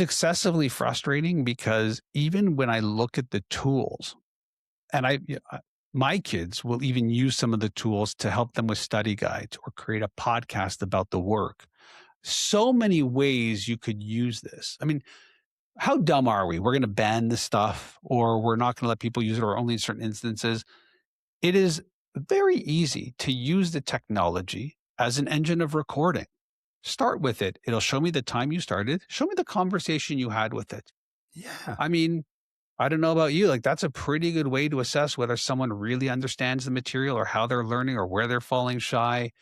excessively frustrating because even when I look at the tools, and my kids will even use some of the tools to help them with study guides or create a podcast about the work. So many ways you could use this. I mean, how dumb are we? We're going to ban this stuff, or we're not going to let people use it, or only in certain instances. It is very easy to use the technology as an engine of recording. Start with it. It'll show me the time you started, show me the conversation you had with it. Yeah. I mean, I don't know about you, like that's a pretty good way to assess whether someone really understands the material or how they're learning or where they're falling shy.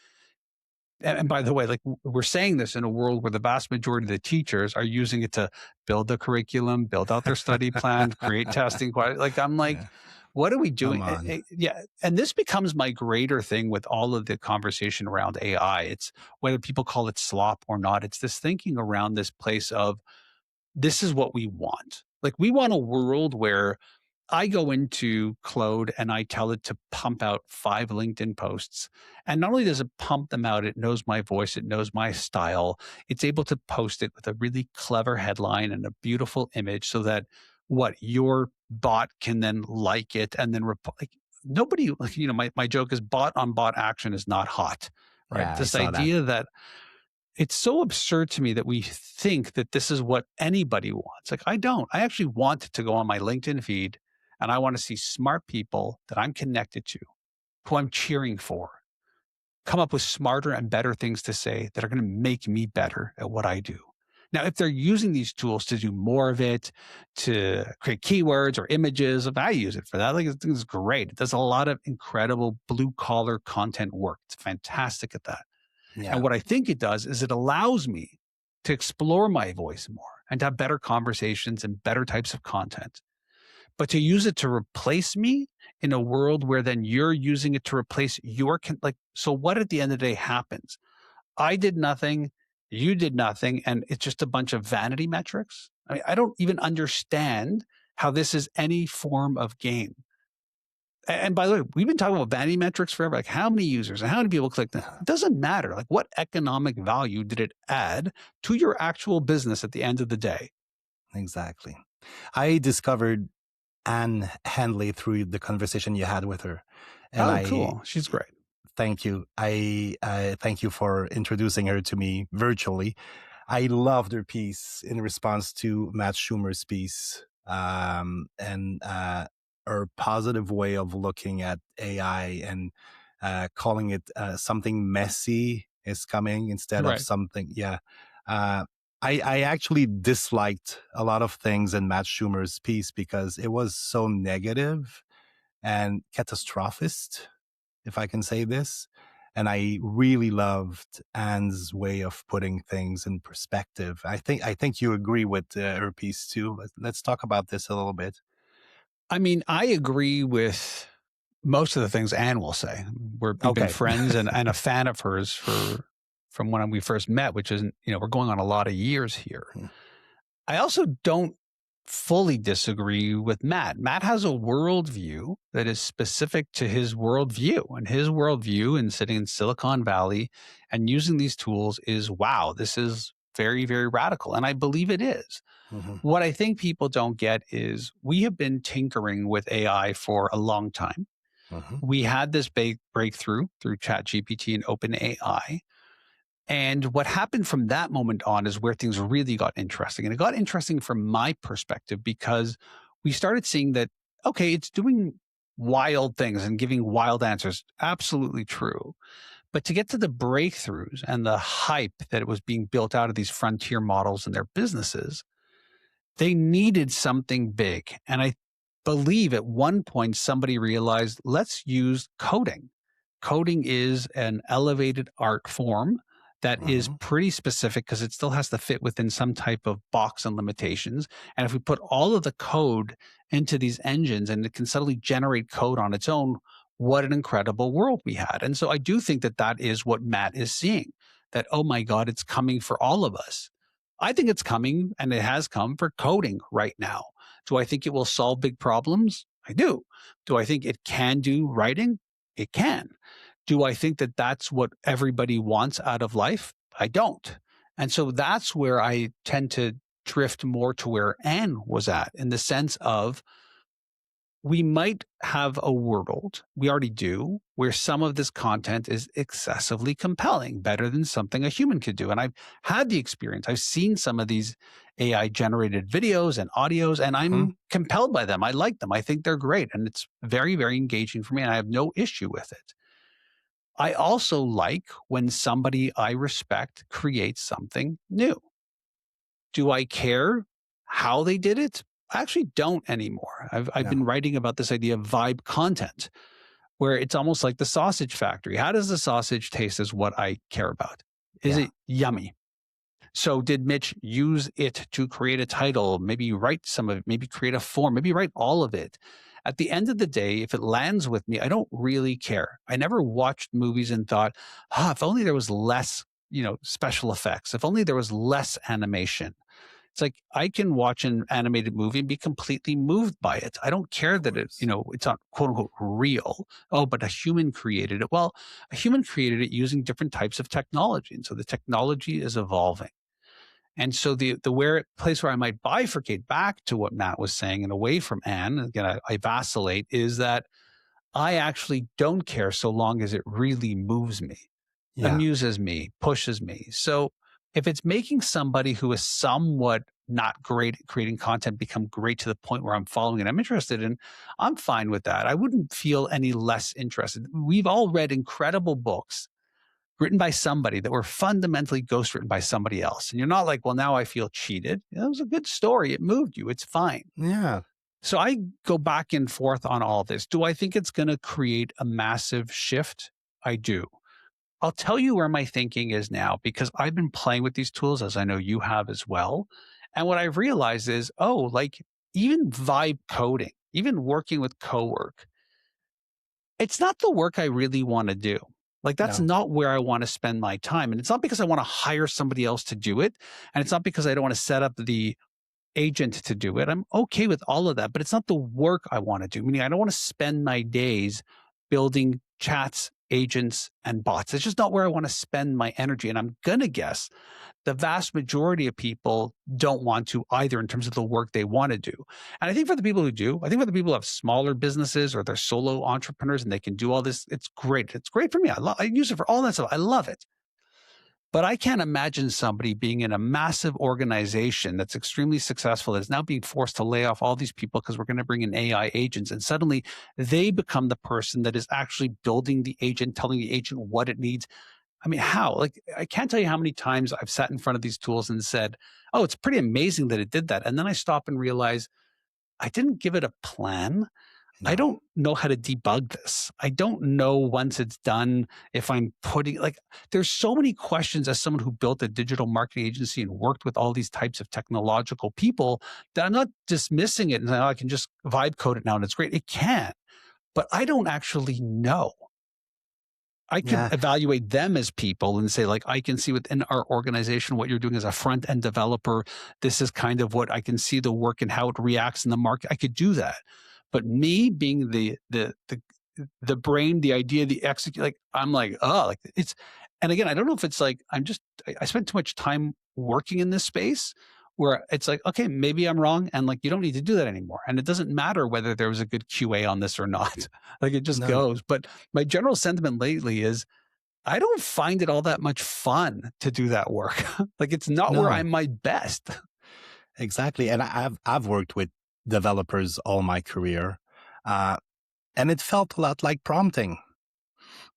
And by the way, like we're saying this in a world where the vast majority of the teachers are using it to build the curriculum, build out their study plan, create testing. Like I'm like, Yeah. what are we Come doing? on. Yeah. And this becomes my greater thing with all of the conversation around AI. It's whether people call it slop or not. It's this thinking around this place of this is what we want. Like we want a world where I go into Claude and I tell it to pump out 5 LinkedIn posts. And not only does it pump them out, it knows my voice, it knows my style. It's able to post it with a really clever headline and a beautiful image so that what your bot can then like it and then like nobody, like, my joke is bot on bot action is not hot, right? Yeah, I This saw that. idea that it's so absurd to me that we think that this is what anybody wants. Like, I don't. I actually want to go on my LinkedIn feed and I want to see smart people that I'm connected to, who I'm cheering for, come up with smarter and better things to say that are going to make me better at what I do. Now, if they're using these tools to do more of it, to create keywords or images, if I use it for that, like it's great. It does a lot of incredible blue collar content work. It's fantastic at that. Yeah, And what I think it does is it allows me to explore my voice more and to have better conversations and better types of content. But to use it to replace me in a world where then you're using it to replace like, so what at the end of the day happens? I did nothing, you did nothing, and it's just a bunch of vanity metrics. I mean, I don't even understand how this is any form of game. And by the way, we've been talking about vanity metrics forever. Like how many users and how many people clicked it. It doesn't matter. Like what economic value did it add to your actual business at the end of the day? exactly. I discovered Anne Handley through the conversation you had with her, and Oh, I cool. She's great. thank you. I thank you for introducing her to me virtually. I loved her piece in response to Matt Schumer's piece, and her positive way of looking at AI and calling it something messy is coming instead of Right. something. Yeah. Uh, I actually disliked a lot of things in Matt Schumer's piece because it was so negative and catastrophist, if I can say this. And I really loved Anne's way of putting things in perspective. I think you agree with her piece too. Let's talk about this a little bit. I mean, I agree with most of the things Anne will say. We've been Okay. friends and a fan of hers from when we first met, which isn't, we're going on a lot of years here. I also don't fully disagree with Matt. Matt has a worldview that is specific to his worldview, and his worldview in sitting in Silicon Valley and using these tools is, wow, this is very, very radical. And I believe it is. Mm-hmm. What I think people don't get is we have been tinkering with AI for a long time. Mm-hmm. We had this big breakthrough through ChatGPT and OpenAI. And what happened from that moment on is where things really got interesting. And it got interesting from my perspective because we started seeing that, okay, it's doing wild things and giving wild answers. Absolutely true. But to get to the breakthroughs and the hype that it was being built out of these frontier models and their businesses, they needed something big. And I believe at one point somebody realized, let's use coding. Coding is an elevated art form that is Mm-hmm. pretty specific because it still has to fit within some type of box and limitations. And if we put all of the code into these engines and it can suddenly generate code on its own, what an incredible world we had. And so I do think that that is what Matt is seeing, that, oh my God, it's coming for all of us. I think it's coming and it has come for coding right now. Do I think it will solve big problems? I do. Do I think it can do writing? It can. Do I think that that's what everybody wants out of life? I don't. And so that's where I tend to drift more to where Anne was at in the sense of we might have a world, we already do, where some of this content is excessively compelling, better than something a human could do. And I've had the experience. I've seen some of these AI generated videos and audios, and Mhm. I'm compelled by them. I like them. I think they're great. And it's very, very engaging for me. And I have no issue with it. I also like when somebody I respect creates something new. Do I care how they did it? I actually don't anymore. I've been No. writing about this idea of vibe content, where it's almost like the sausage factory. How does the sausage taste is what I care about. Is Yeah. it yummy? So did Mitch use it to create a title, maybe write some of it, maybe create a form, maybe write all of it? At the end of the day, if it lands with me, I don't really care. I never watched movies and thought, if only there was less, special effects, if only there was less animation. It's like I can watch an animated movie and be completely moved by it. I don't care Of that it, course. it's not quote unquote real. Oh, but a human created it. Well, a human created it using different types of technology. And so the technology is evolving. And so the place where I might bifurcate back to what Matt was saying and away from Anne, again, I vacillate, is that I actually don't care so long as it really moves me, Yeah. amuses me, pushes me. So if it's making somebody who is somewhat not great at creating content become great to the point where I'm following and I'm interested in, I'm fine with that. I wouldn't feel any less interested. We've all read incredible books written by somebody that were fundamentally ghostwritten by somebody else. And you're not like, well, now I feel cheated. It was a good story. It moved you. It's fine. Yeah. So I go back and forth on all this. Do I think it's going to create a massive shift? I do. I'll tell you where my thinking is now because I've been playing with these tools, as I know you have as well. And what I've realized is, like even vibe coding, even working with cowork, it's not the work I really want to do. Like that's No. not where I want to spend my time. And it's not because I want to hire somebody else to do it. And it's not because I don't want to set up the agent to do it. I'm okay with all of that, but it's not the work I want to do. Meaning I don't want to spend my days building chats, agents, and bots. It's just not where I want to spend my energy. And I'm going to guess the vast majority of people don't want to either in terms of the work they want to do. And I think for the people who do, I think for the people who have smaller businesses or they're solo entrepreneurs and they can do all this, it's great. It's great for me. I use it for all that stuff. I love it. But I can't imagine somebody being in a massive organization that's extremely successful that is now being forced to lay off all these people because we're going to bring in AI agents. And suddenly they become the person that is actually building the agent, telling the agent what it needs. I mean, how? Like, I can't tell you how many times I've sat in front of these tools and said, oh, it's pretty amazing that it did that. And then I stop and realize I didn't give it a plan. I No. don't know how to debug this. I don't know once it's done if I'm putting like there's so many questions as someone who built a digital marketing agency and worked with all these types of technological people that I'm not dismissing it and saying, oh, I can just vibe code it now and it's great. It can, but I don't actually know. I could Yeah. evaluate them as people and say, like, I can see within our organization what you're doing as a front end developer. This is kind of what I can see the work and how it reacts in the market. I could do that. But me being the brain, the idea, the execute, like I'm like, oh, like it's and again, I don't know if it's like I spent too much time working in this space where it's like, okay, maybe I'm wrong. And like you don't need to do that anymore. And it doesn't matter whether there was a good QA on this or not. Like it just No. goes. But my general sentiment lately is I don't find it all that much fun to do that work. Like it's not where No. I'm my best. Exactly. And I've worked with developers all my career, uh, and it felt a lot like prompting.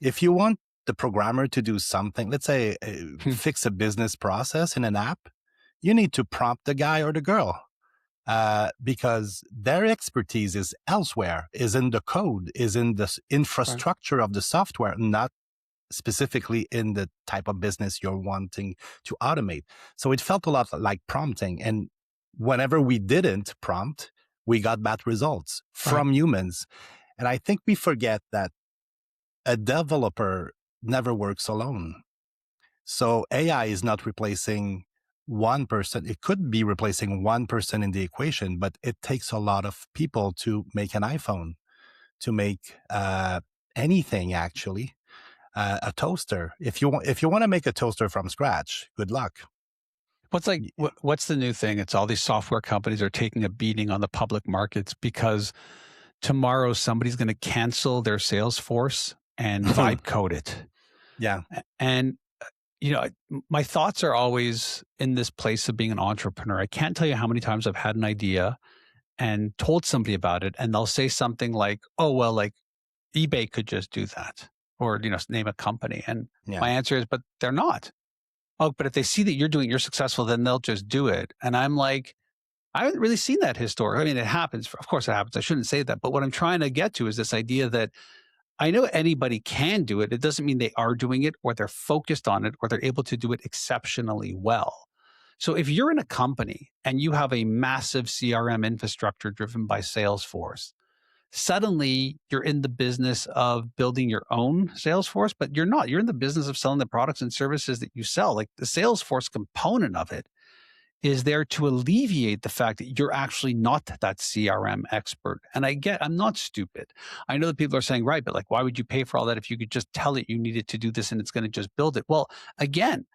If you want the programmer to do something, let's say fix a business process in an app, you need to prompt the guy or the girl because their expertise is elsewhere, is in the code, is in the Right. infrastructure of the software, not specifically in the type of business you're wanting to automate. So it felt a lot like prompting. And whenever we didn't prompt, we got bad results Right. from humans. And I think we forget that a developer never works alone. So AI is not replacing one person. It could be replacing one person in the equation, but it takes a lot of people to make an iPhone, to make anything actually. A toaster. If you want to make a toaster from scratch, good luck. What's the new thing? It's all these software companies are taking a beating on the public markets because tomorrow somebody's going to cancel their Salesforce and vibe code it. Yeah. And, my thoughts are always in this place of being an entrepreneur. I can't tell you how many times I've had an idea and told somebody about it, and they'll say something like, oh, well, like eBay could just do that, or, name a company. And Yeah. my answer is, but they're not. Oh, but if they see that you're successful, then they'll just do it. And I'm like, I haven't really seen that historically. I mean, it happens. Of course it happens. I shouldn't say that. But what I'm trying to get to is this idea that I know anybody can do it. It doesn't mean they are doing it, or they're focused on it, or they're able to do it exceptionally well. So if you're in a company and you have a massive CRM infrastructure driven by Salesforce, suddenly you're in the business of building your own Salesforce, but you're not. You're in the business of selling the products and services that you sell. Like the Salesforce component of it is there to alleviate the fact that you're actually not that CRM expert. And I'm not stupid. I know that people are saying, right, but like, why would you pay for all that if you could just tell it you needed to do this and it's going to just build it? Well, again,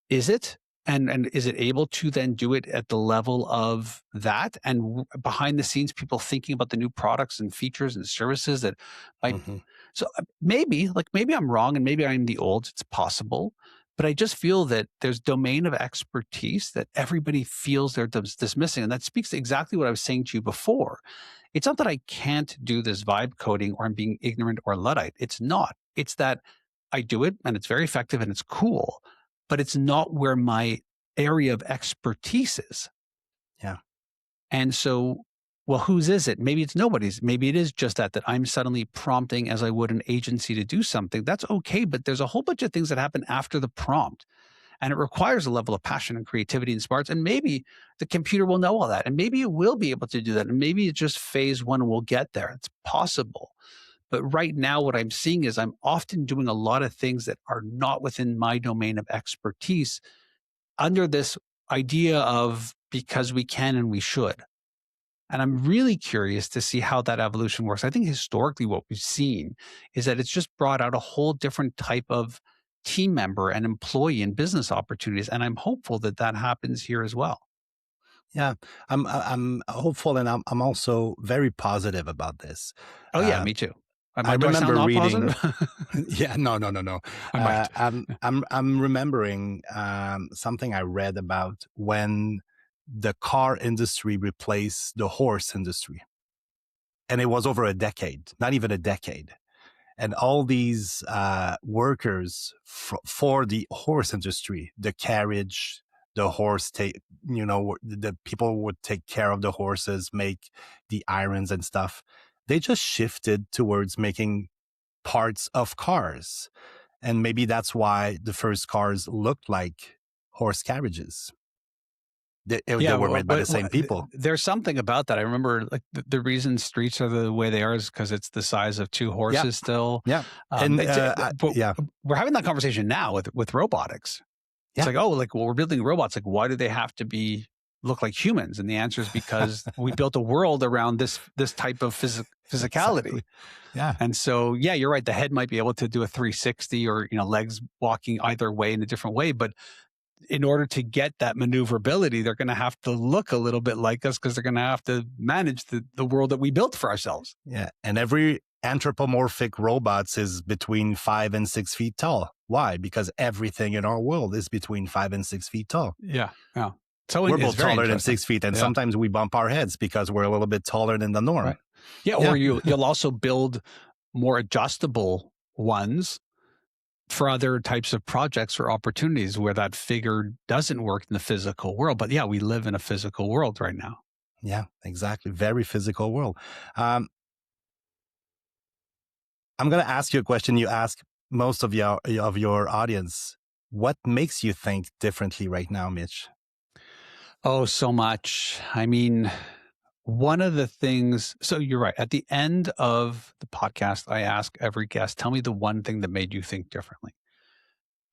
is it? And is it able to then do it at the level of that? And behind the scenes, people thinking about the new products and features and services that might. So maybe I'm wrong, and maybe I'm the old. It's possible. But I just feel that there's domain of expertise that everybody feels they're dismissing. And that speaks to exactly what I was saying to you before. It's not that I can't do this vibe coding or I'm being ignorant or Luddite. It's not. It's that I do it and it's very effective and it's cool, but it's not where my area of expertise is. Yeah. And so, well, whose is it? Maybe it's nobody's. Maybe it is just that I'm suddenly prompting as I would an agency to do something. That's okay. But there's a whole bunch of things that happen after the prompt. And it requires a level of passion and creativity and smarts. And maybe the computer will know all that. And maybe it will be able to do that. And maybe it's just phase one and we'll get there. It's possible. But right now, what I'm seeing is I'm often doing a lot of things that are not within my domain of expertise under this idea of because we can and we should. And I'm really curious to see how that evolution works. I think historically what we've seen is that it's just brought out a whole different type of team member and employee and business opportunities. And I'm hopeful that that happens here as well. Yeah, I'm hopeful, and I'm also very positive about this. Oh yeah, me too. I Do remember sound not reading. positive? Yeah, no. I might. I'm remembering something I read about when the car industry replaced the horse industry, and it was over a decade, not even a decade. And all these workers for the horse industry, the carriage, the horse the people would take care of the horses, make the irons and stuff. They just shifted towards making parts of cars. And maybe that's why the first cars looked like horse carriages. They were made by the same people. There's something about that. I remember like the reason streets are the way they are is because it's the size of two horses still. Yeah. We're having that conversation now with robotics. It's like, we're building robots. Like, why do they have to look like humans? And the answer is because we built a world around this type of physicality. Exactly. Yeah. And so, yeah, you're right. The head might be able to do a 360 or, legs walking either way in a different way. But in order to get that maneuverability, they're going to have to look a little bit like us because they're going to have to manage the world that we built for ourselves. Yeah. And every anthropomorphic robots is between 5 and 6 feet tall. Why? Because everything in our world is between 5 and 6 feet tall. Yeah. Yeah. So we're both taller than 6 feet, and sometimes we bump our heads because we're a little bit taller than the norm. Right. Yeah. Or you'll also build more adjustable ones for other types of projects or opportunities where that figure doesn't work in the physical world. But yeah, we live in a physical world right now. Yeah, exactly. Very physical world. I'm going to ask you a question you ask most of your audience. What makes you think differently right now, Mitch? Oh, so much. I mean, one of the things, so you're right. At the end of the podcast, I ask every guest, tell me the one thing that made you think differently.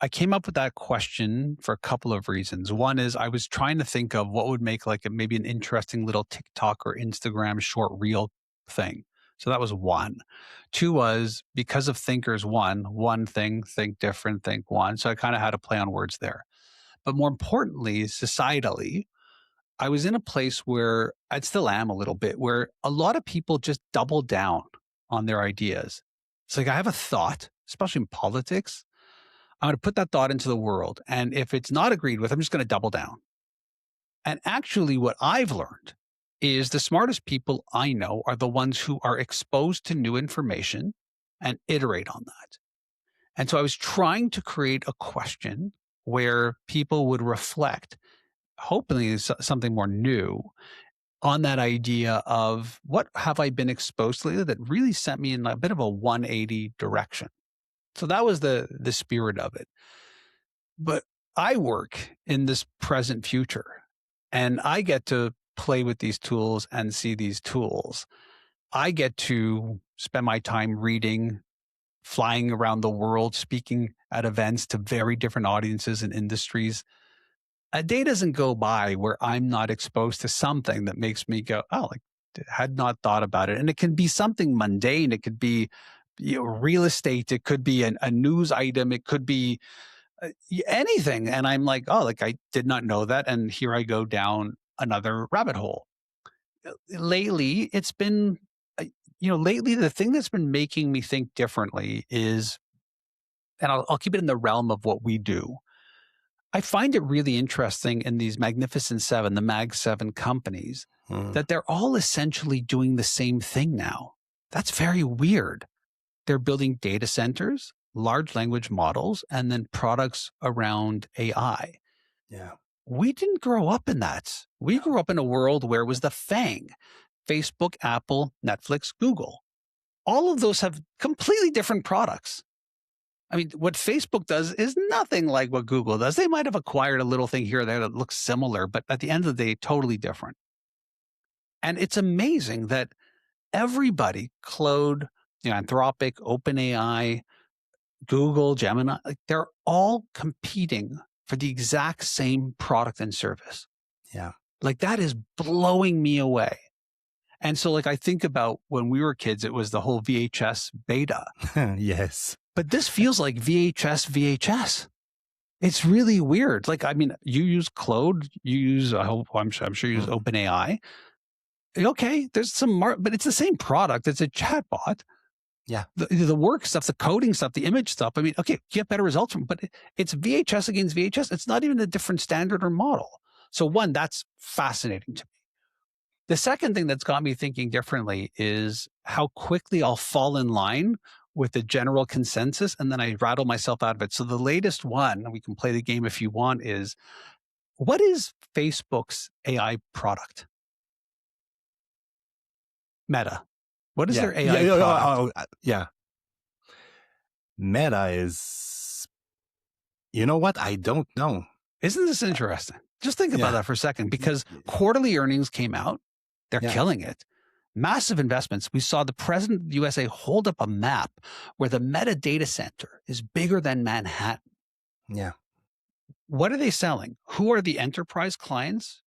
I came up with that question for a couple of reasons. One is I was trying to think of what would make like maybe an interesting little TikTok or Instagram short reel thing. So that was one. Two was because of thinkers, one thing, think different, think one. So I kind of had to play on words there. But more importantly, societally, I was in a place where I still am a little bit, where a lot of people just double down on their ideas. It's like I have a thought, especially in politics. I'm going to put that thought into the world. And if it's not agreed with, I'm just going to double down. And actually, what I've learned is the smartest people I know are the ones who are exposed to new information and iterate on that. And so I was trying to create a question where people would reflect, hopefully something more new, on that idea of what have I been exposed to lately that really sent me in a bit of a 180 direction. So that was the spirit of it. But I work in this present future and I get to play with these tools and see these tools. I get to spend my time reading, flying around the world, speaking at events to very different audiences and industries. A day doesn't go by where I'm not exposed to something that makes me go, oh, like, had not thought about it. And it can be something mundane. It could be real estate. It could be a news item. It could be anything. And I'm like, oh, like I did not know that. And here I go down another rabbit hole. Lately, it's been, lately the thing that's been making me think differently is, and I'll keep it in the realm of what we do. I find it really interesting in these Magnificent Seven, the Mag 7 companies, that they're all essentially doing the same thing now. That's very weird. They're building data centers, large language models, and then products around AI. Yeah. We didn't grow up in that. We grew up in a world where it was the FANG, Facebook, Apple, Netflix, Google. All of those have completely different products. I mean, what Facebook does is nothing like what Google does. They might have acquired a little thing here or there that looks similar, but at the end of the day, totally different. And it's amazing that everybody, Claude, Anthropic, OpenAI, Google, Gemini, like they're all competing for the exact same product and service. Yeah. Like that is blowing me away. And so like I think about when we were kids, it was the whole VHS beta. Yes. But this feels like VHS. It's really weird. Like, I mean, you use Claude, you use, I'm sure you use OpenAI. Okay, there's some, but it's the same product. It's a chatbot. Yeah. The work stuff, the coding stuff, the image stuff. I mean, okay, get better results from it, but it's VHS against VHS. It's not even a different standard or model. So one, that's fascinating to me. The second thing that's got me thinking differently is how quickly I'll fall in line with the general consensus, and then I rattle myself out of it. So the latest one, and we can play the game if you want, is what is Facebook's AI product? Meta. What is their AI product? Yeah. Meta is, you know what? I don't know. Isn't this interesting? Just think about that for a second, because quarterly earnings came out. They're killing it. Massive investments. We saw the president of the USA hold up a map where the Meta data center is bigger than Manhattan. Yeah. What are they selling? Who are the enterprise clients?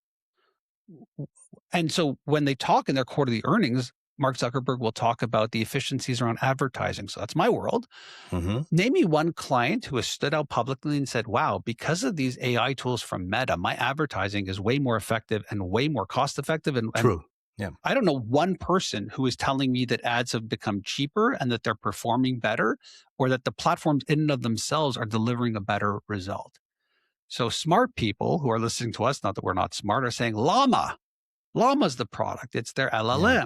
And so when they talk in their quarterly earnings, Mark Zuckerberg will talk about the efficiencies around advertising. So that's my world. Name me one client who has stood out publicly and said, wow, because of these AI tools from Meta, my advertising is way more effective and way more cost effective. And true. Yeah. I don't know one person who is telling me that ads have become cheaper and that they're performing better, or that the platforms in and of themselves are delivering a better result. So smart people who are listening to us, not that we're not smart, are saying Llama's the product. It's their LLM. Yeah.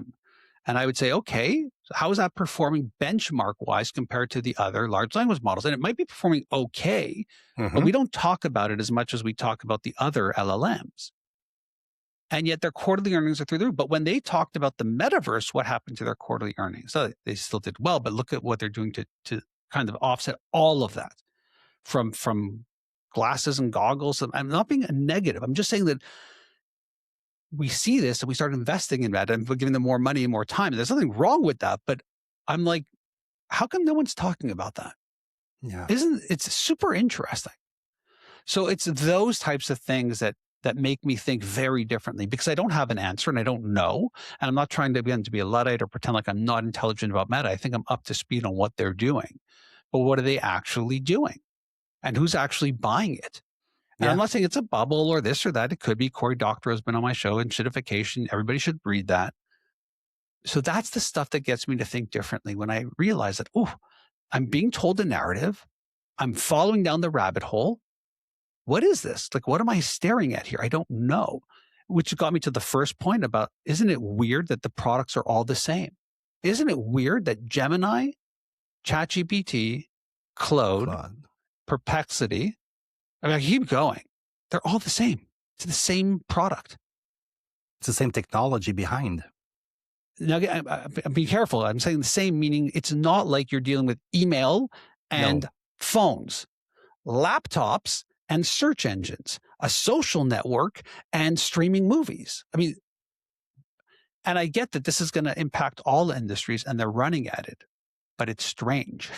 And I would say, okay, so how is that performing benchmark wise compared to the other large language models? And it might be performing okay, but we don't talk about it as much as we talk about the other LLMs. And yet their quarterly earnings are through the roof. But when they talked about the metaverse, what happened to their quarterly earnings? So they still did well, but look at what they're doing to kind of offset all of that from glasses and goggles. I'm not being a negative. I'm just saying that we see this and we start investing in that and we're giving them more money and more time. There's nothing wrong with that, but I'm like, how come no one's talking about that? Yeah. It's super interesting. So it's those types of things that make me think very differently, because I don't have an answer and I don't know. And I'm not trying to be a Luddite or pretend like I'm not intelligent about Meta. I think I'm up to speed on what they're doing. But what are they actually doing? And who's actually buying it? And I'm Yeah. not saying it's a bubble or this or that. It could be Cory Doctorow has been on my show and shitification. Everybody should read that. So that's the stuff that gets me to think differently when I realize that, oh, I'm being told a narrative. I'm following down the rabbit hole. What is this? Like, what am I staring at here? I don't know. Which got me to the first point about, isn't it weird that the products are all the same? Isn't it weird that Gemini, ChatGPT, Claude, Claude. Perplexity, I mean, I keep going. They're all the same. It's the same product. It's the same technology behind. Now, be careful. I'm saying the same, meaning it's not like you're dealing with email and No. phones, laptops and search engines, a social network and streaming movies. I mean, and I get that this is going to impact all industries and they're running at it, but it's strange.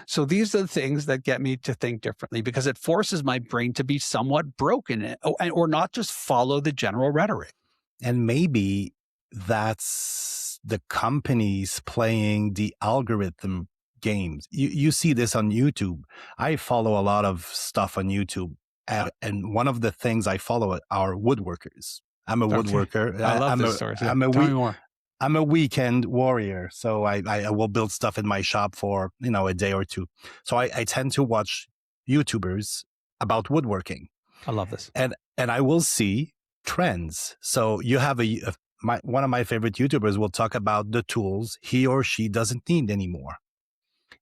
So these are the things that get me to think differently because it forces my brain to be somewhat broken or not just follow the general rhetoric. And maybe that's the companies playing the algorithm games. You see this on YouTube. I follow a lot of stuff on YouTube. And one of the things I follow are woodworkers. I'm a woodworker. I love this story. Tell me more. I'm a weekend warrior. So I will build stuff in my shop for, a day or two. So I tend to watch YouTubers about woodworking. I love this. And I will see trends. So you have one of my favorite YouTubers will talk about the tools he or she doesn't need anymore.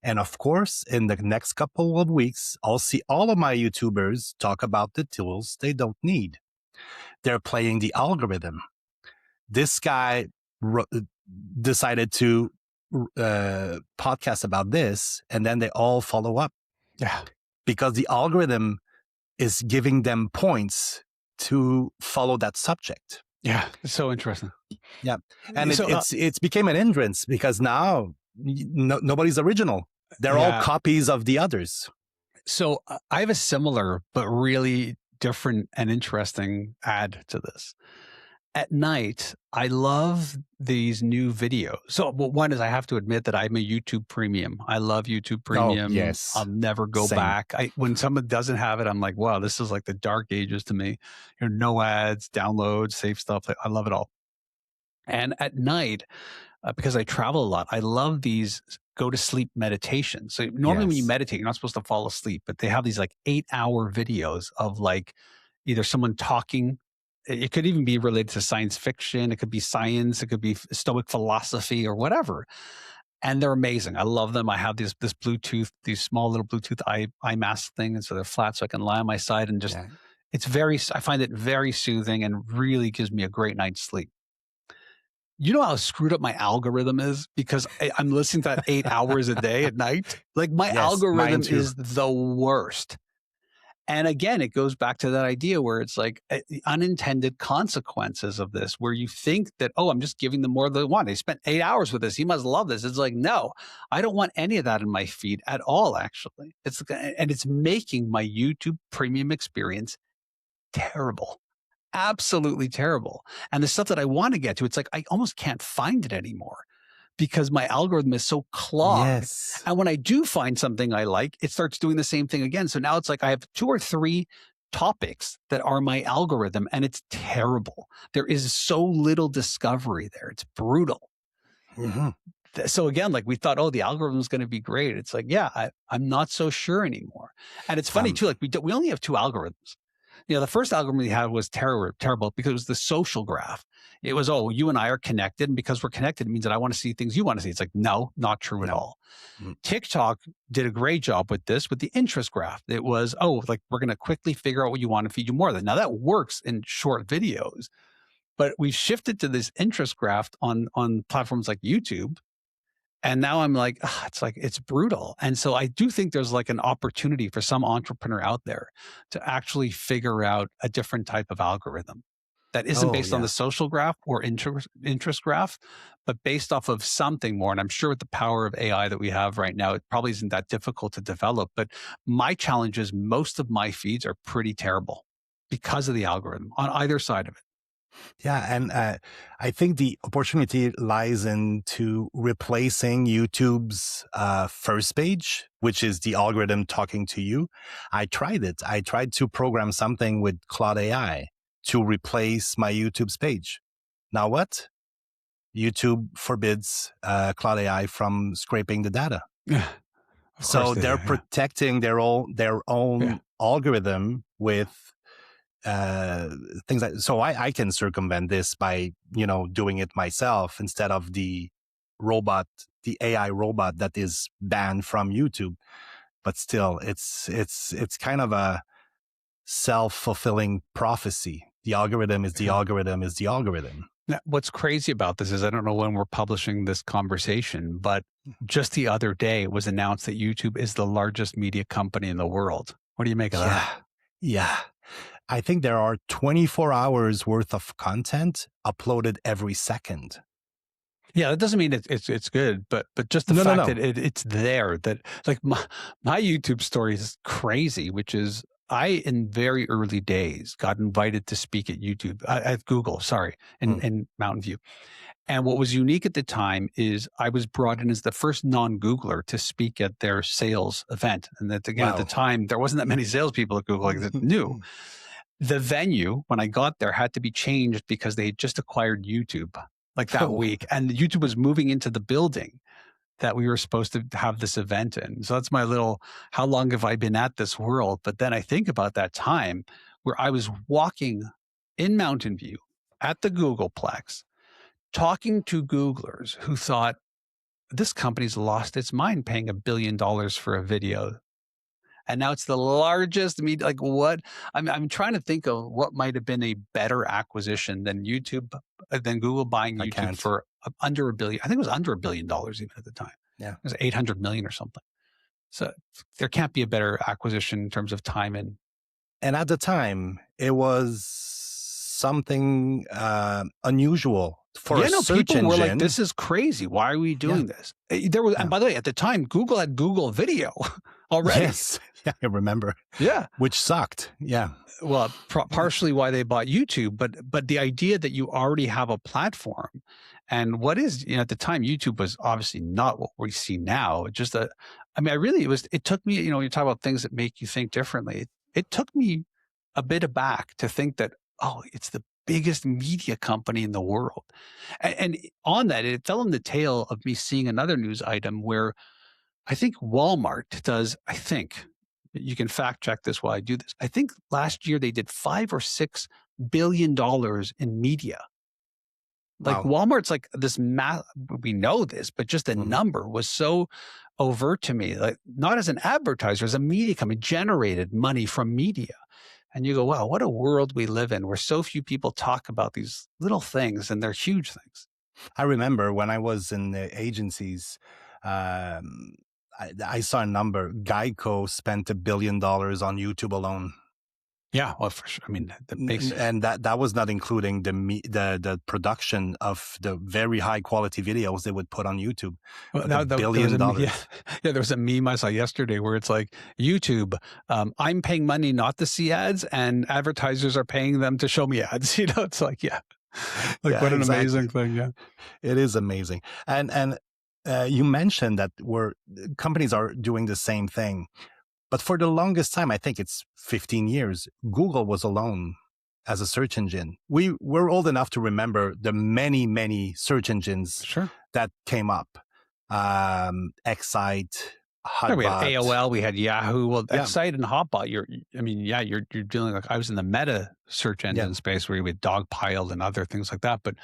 And of course, in the next couple of weeks, I'll see all of my YouTubers talk about the tools they don't need. They're playing the algorithm. This guy decided to podcast about this, and then they all follow up. Yeah. Because the algorithm is giving them points to follow that subject. Yeah, it's so interesting. Yeah, and it's became an hindrance because now nobody's original. They're all copies of the others. So I have a similar but really different and interesting add to this. At night, I love these new videos. So one is I have to admit that I'm a YouTube premium. I love YouTube premium. Oh, yes. I'll never go back. When someone doesn't have it, I'm like, wow, this is like the dark ages to me. No ads, download, save stuff. I love it all. And at night, because I travel a lot, I love these go to sleep meditations. So normally when you meditate, you're not supposed to fall asleep, but they have these like 8-hour videos of like either someone talking. It could even be related to science fiction. It could be science. It could be Stoic philosophy or whatever. And they're amazing. I love them. I have this Bluetooth, these small little Bluetooth eye mask thing. And so they're flat so I can lie on my side and just, I find it very soothing and really gives me a great night's sleep. You know how screwed up my algorithm is because I'm listening to that 8 hours a day at night. Like my algorithm is the worst. And again, it goes back to that idea where it's like the unintended consequences of this, where you think that, oh, I'm just giving them more than they want. They spent 8 hours with this. He must love this. It's like, no, I don't want any of that in my feed at all, actually. It's making my YouTube premium experience terrible. Absolutely terrible. And the stuff that I want to get to, it's like I almost can't find it anymore because my algorithm is so clogged. Yes. And when I do find something I like, it starts doing the same thing again. So now it's like I have 2 or 3 topics that are my algorithm and it's terrible. There is so little discovery there. It's brutal. Mm-hmm. So again, like we thought, oh, the algorithm is going to be great. It's like, yeah, I'm not so sure anymore. And it's funny too, like we only have 2 algorithms. The first algorithm we had was terrible because it was the social graph. It was, oh, you and I are connected. And because we're connected, it means that I want to see things you want to see. It's like, no, not true at all. Mm-hmm. TikTok did a great job with this, with the interest graph. It was, oh, like we're going to quickly figure out what you want and feed you more of that. Now that works in short videos, but we've shifted to this interest graph on platforms like YouTube. And now I'm like, it's brutal. And so I do think there's like an opportunity for some entrepreneur out there to actually figure out a different type of algorithm that isn't based on the social graph or interest graph, but based off of something more. And I'm sure with the power of AI that we have right now, it probably isn't that difficult to develop. But my challenge is most of my feeds are pretty terrible because of the algorithm on either side of it. Yeah, and I think the opportunity lies into replacing YouTube's first page, which is the algorithm talking to you. I tried it. I tried to program something with Claude AI to replace my YouTube's page. Now what? YouTube forbids Claude AI from scraping the data. Yeah, of course So they do. they're Yeah, protecting their yeah. own algorithm with uh things like, so I can circumvent this by doing it myself instead of the AI robot that is banned from YouTube. But still, it's kind of a self-fulfilling prophecy. The algorithm is the Yeah. algorithm is the algorithm. Now, what's crazy about this is I don't know when we're publishing this conversation, but just the other day it was announced that YouTube is the largest media company in the world. What do you make of that? Yeah, yeah. I think there are 24 hours worth of content uploaded every second. Yeah, that doesn't mean it's good, but just the No, no, fact that no. it's there, that like my YouTube story is crazy, which is I in very early days got invited to speak at YouTube at Google, sorry, Hmm. in Mountain View. And what was unique at the time is I was brought in as the first non-Googler to speak at their sales event. And that again, at the Wow. time, there wasn't that many salespeople at Google like that knew. The venue, when I got there, had to be changed because they had just acquired YouTube like that Oh, week. And YouTube was moving into the building that we were supposed to have this event in. So that's my little, how long have I been at this world? But then I think about that time where I was walking in Mountain View at the Googleplex, talking to Googlers who thought this company's lost its mind paying $1 billion for a video. And now it's the largest media. Like what? I'm trying to think of what might have been a better acquisition than YouTube, than Google buying I YouTube can't. for under a billion. I think it was under $1 billion even at the time. Yeah. It was 800 million or something. So there can't be a better acquisition in terms of time and And at the time, it was something unusual for yeah, a no, search people were like, engine. "This is crazy. Why are we Yeah. doing this?" There was, and Yeah. by the way, at the time, Google had Google Video already. Yes. Yeah, I remember, Yeah, which sucked. Yeah. well, partially why they bought YouTube, but the idea that you already have a platform, and what is at the time YouTube was obviously not what we see now. Just a, I mean, I really it was. It took me, you talk about things that make you think differently. It took me a bit aback to think that it's the biggest media company in the world, and on that it fell in the tail of me seeing another news item where I think Walmart does. I think you can fact check this while I do this. I think last year they did $5 or $6 billion in media. Like Wow. Walmart's like this math. We know this, but just the Mhm. number was so overt to me. Like not as an advertiser, as a media company, generated money from media. And you go, wow, what a world we live in where so few people talk about these little things and they're huge things. I remember when I was in the agencies, um, I saw a number. Geico spent $1 billion on YouTube alone. Yeah, well, for sure. I mean, that makes And that was not including the production of the very high quality videos they would put on YouTube. well, But a there was billion yeah, dollars. yeah, there was a meme I saw yesterday where it's like YouTube, I'm paying money not to see ads, and advertisers are paying them to show me ads. It's like, yeah, like Yeah, what an exactly. amazing thing. Yeah. It is amazing. And you mentioned that companies are doing the same thing. But for the longest time, I think it's 15 years, Google was alone as a search engine. We're old enough to remember the many, many search engines Sure. that came up. Excite, Yeah, we had Hotbot. AOL, we had Yahoo. Well, Yeah, Excite and Hotbot, you're dealing like I was in the meta search yeah. engine space where you had Dogpiled and other things like that. But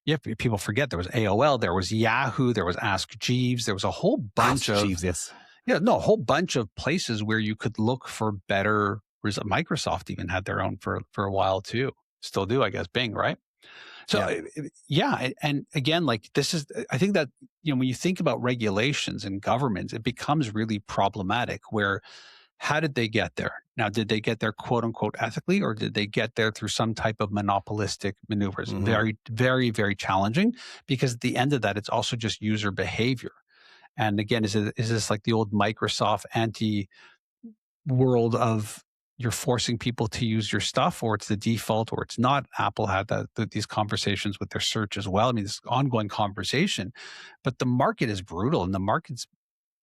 yeah, people forget there was AOL, there was Yahoo, there was Ask Jeeves, there was a whole bunch Ask of Jeeves, yes. a whole bunch of places where you could look for better results. Microsoft even had their own for a while too. Still do, I guess. Bing, right? So Yeah. yeah, and again, like this is, I think that when you think about regulations and governments, it becomes really problematic. Where how did they get there? Now, did they get there quote unquote ethically, or did they get there through some type of monopolistic maneuvers? Hmm. Very, very, very challenging because at the end of that, it's also just user behavior. And again, is this like the old Microsoft anti world of you're forcing people to use your stuff, or it's the default, or it's not. Apple had these conversations with their search as well. I mean, this ongoing conversation, but the market is brutal, and the market's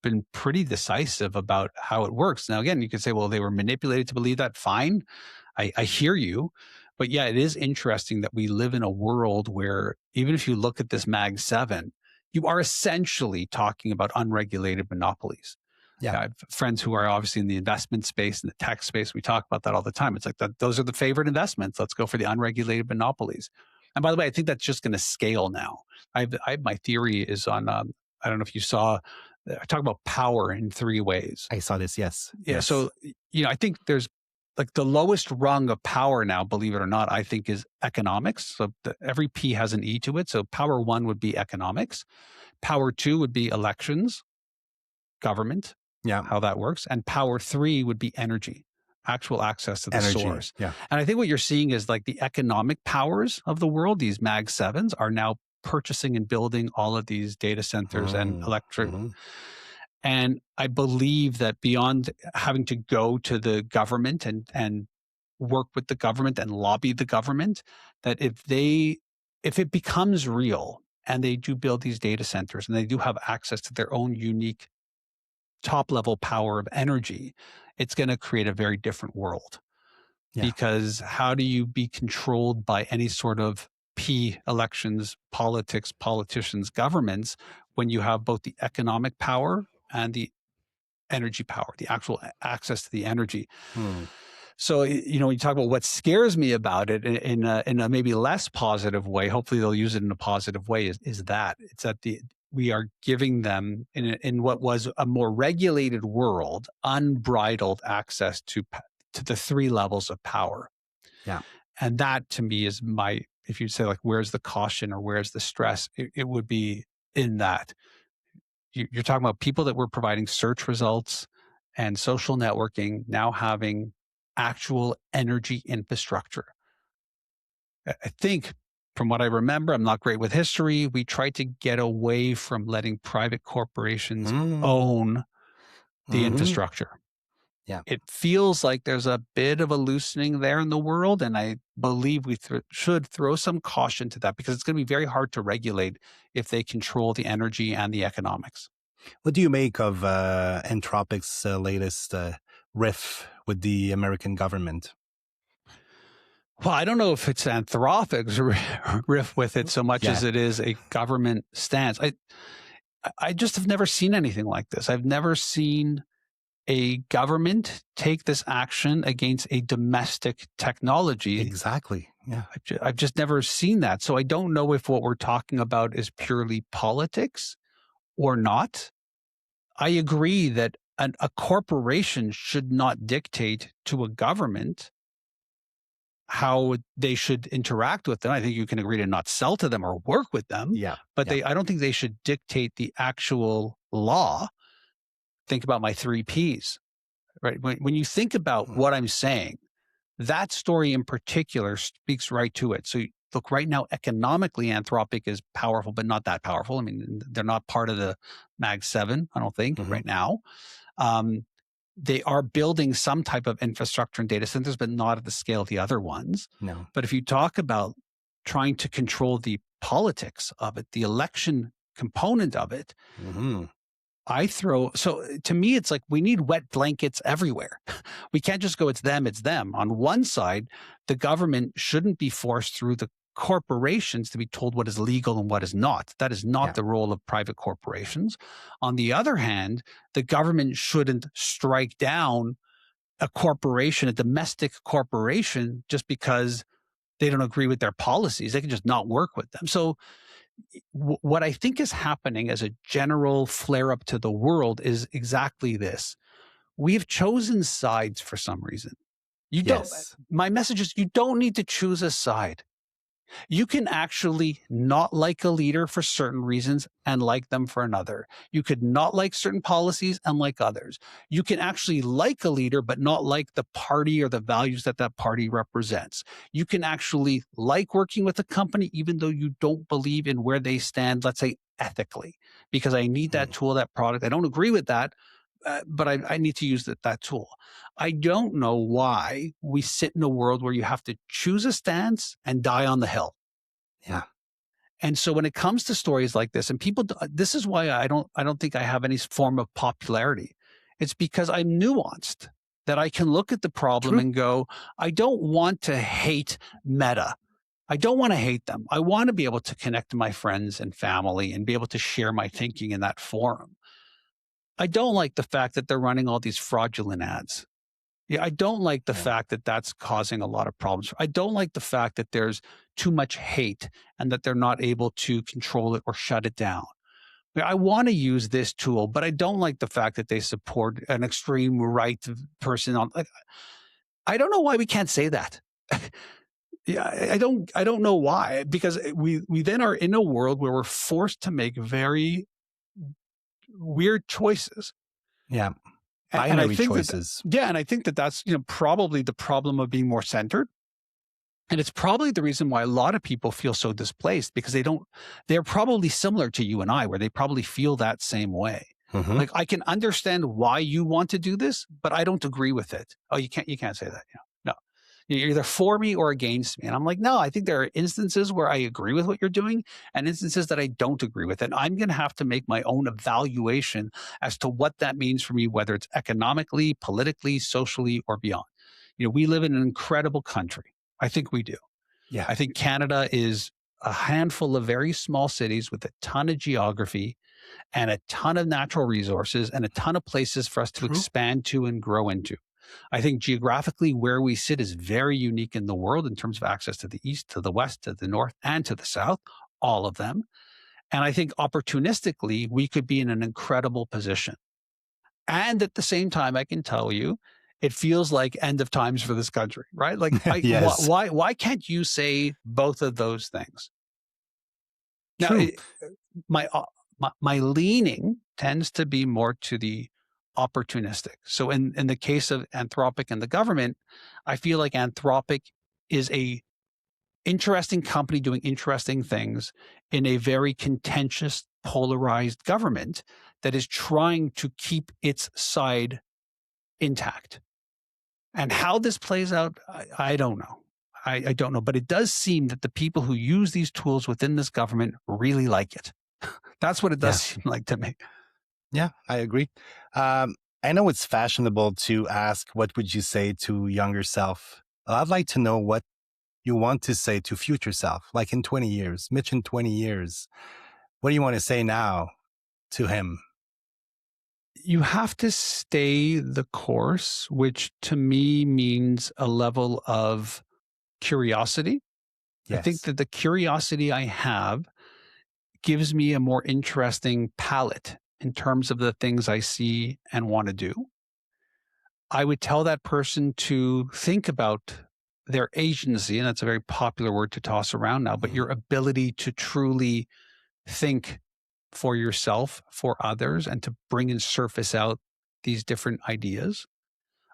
been pretty decisive about how it works. Now, again, you could say, well, they were manipulated to believe that. Fine. I hear you. But yeah, it is interesting that we live in a world where even if you look at this Mag 7, you are essentially talking about unregulated monopolies. Yeah. I have friends who are obviously in the investment space and the tech space. We talk about that all the time. It's like those are the favorite investments. Let's go for the unregulated monopolies. And by the way, I think that's just going to scale now. My theory is on, I don't know if you saw, I talk about power in three ways. I saw this. Yes. Yeah. Yes. So, I think there's like the lowest rung of power now, believe it or not, I think is economics. So every P has an E to it. So power one would be economics. Power two would be elections, government, how that works. And power three would be energy, actual access to the source. Yeah. And I think what you're seeing is like the economic powers of the world, these Mag 7s are now purchasing and building all of these data centers and electric. And I believe that beyond having to go to the government and work with the government and lobby the government, that if it becomes real and they do build these data centers and they do have access to their own unique top level power of energy, it's going to create a very different world. Yeah. Because how do you be controlled by any sort of P elections, politics, politicians, governments, when you have both the economic power and the energy power, the actual access to the energy? So, when you talk about what scares me about it in a maybe less positive way, hopefully they'll use it in a positive way, is that it's that we are giving them in what was a more regulated world, unbridled access to the three levels of power. Yeah. And that to me is if you say like, where's the caution or where's the stress, it would be in that. You're talking about people that were providing search results and social networking now having actual energy infrastructure. I think from what I remember, I'm not great with history, we tried to get away from letting private corporations own the infrastructure. Yeah. It feels like there's a bit of a loosening there in the world, and I believe we should throw some caution to that because it's going to be very hard to regulate if they control the energy and the economics. What do you make of Anthropic's latest riff with the American government? Well, I don't know if it's Anthropic's riff with it so much as it is a government stance. I just have never seen anything like this. I've never seen a government take this action against a domestic technology. Exactly. Yeah. I've just never seen that. So I don't know if what we're talking about is purely politics or not. I agree that a corporation should not dictate to a government how they should interact with them. I think you can agree to not sell to them or work with them. Yeah. But I don't think they should dictate the actual law. Think about my 3 Ps, right? When you think about what I'm saying, that story in particular speaks right to it. So look, right now, economically, Anthropic is powerful, but not that powerful. I mean, they're not part of the Mag 7, I don't think, right now. They are building some type of infrastructure and data centers, but not at the scale of the other ones. No. But if you talk about trying to control the politics of it, the election component of it, so to me, it's like we need wet blankets everywhere. We can't just go, it's them. On one side, the government shouldn't be forced through the corporations to be told what is legal and what is not. That is not the role of private corporations. On the other hand, the government shouldn't strike down a corporation, a domestic corporation, just because they don't agree with their policies. They can just not work with them. So what I think is happening as a general flare up to the world is exactly this. We have chosen sides for some reason. My message is you don't need to choose a side. You can actually not like a leader for certain reasons and like them for another. You could not like certain policies and like others. You can actually like a leader, but not like the party or the values that party represents. You can actually like working with a company, even though you don't believe in where they stand, let's say ethically, because I need that tool, that product. I don't agree with that. but I need to use that tool. I don't know why we sit in a world where you have to choose a stance and die on the hill. Yeah. And so when it comes to stories like this, and people, this is why I don't think I have any form of popularity. It's because I'm nuanced, that I can look at the problem True. and go, I don't want to hate Meta. I don't want to hate them. I want to be able to connect to my friends and family and be able to share my thinking in that forum. I don't like the fact that they're running all these fraudulent ads. Yeah, I don't like the Yeah. fact that that's causing a lot of problems. I don't like the fact that there's too much hate and that they're not able to control it or shut it down. I want to use this tool, but I don't like the fact that they support an extreme right person on. Like, I don't know why we can't say that. Yeah, I don't know why, because we then are in a world where we're forced to make very weird choices. Yeah. And I Binary think choices. yeah, and I think that that's, probably the problem of being more centered. And it's probably the reason why a lot of people feel so displaced, because they're probably similar to you and I, where they probably feel that same way. Hmm. Like, I can understand why you want to do this, but I don't agree with it. Oh, you can't say that. No, you're either for me or against me. And I'm like, no, I think there are instances where I agree with what you're doing and instances that I don't agree with. And I'm going to have to make my own evaluation as to what that means for me, whether it's economically, politically, socially, or beyond. We live in an incredible country. I think we do. Yeah. I think Canada is a handful of very small cities with a ton of geography and a ton of natural resources and a ton of places for us to True. expand to and grow into. I think geographically where we sit is very unique in the world in terms of access to the east, to the west, to the north, and to the south, all of them. And I think opportunistically, we could be in an incredible position. And at the same time, I can tell you, it feels like end of times for this country, right? Like, Yes. why can't you say both of those things? Now, True. my, my leaning tends to be more to the opportunistic. So in the case of Anthropic and the government, I feel like Anthropic is a interesting company doing interesting things in a very contentious, polarized government that is trying to keep its side intact. And how this plays out, I don't know. I don't know. But it does seem that the people who use these tools within this government really like it. That's what it does Yeah. seem like to me. Yeah, I agree. I know it's fashionable to ask, what would you say to younger self? I'd like to know what you want to say to future self, like in 20 years, Mitch in 20 years. What do you want to say now to him? You have to stay the course, which to me means a level of curiosity. I think Yes. that the curiosity I have gives me a more interesting palette in terms of the things I see and want to do. I would tell that person to think about their agency, and that's a very popular word to toss around now, but Mhm. your ability to truly think for yourself, for others, and to bring and surface out these different ideas.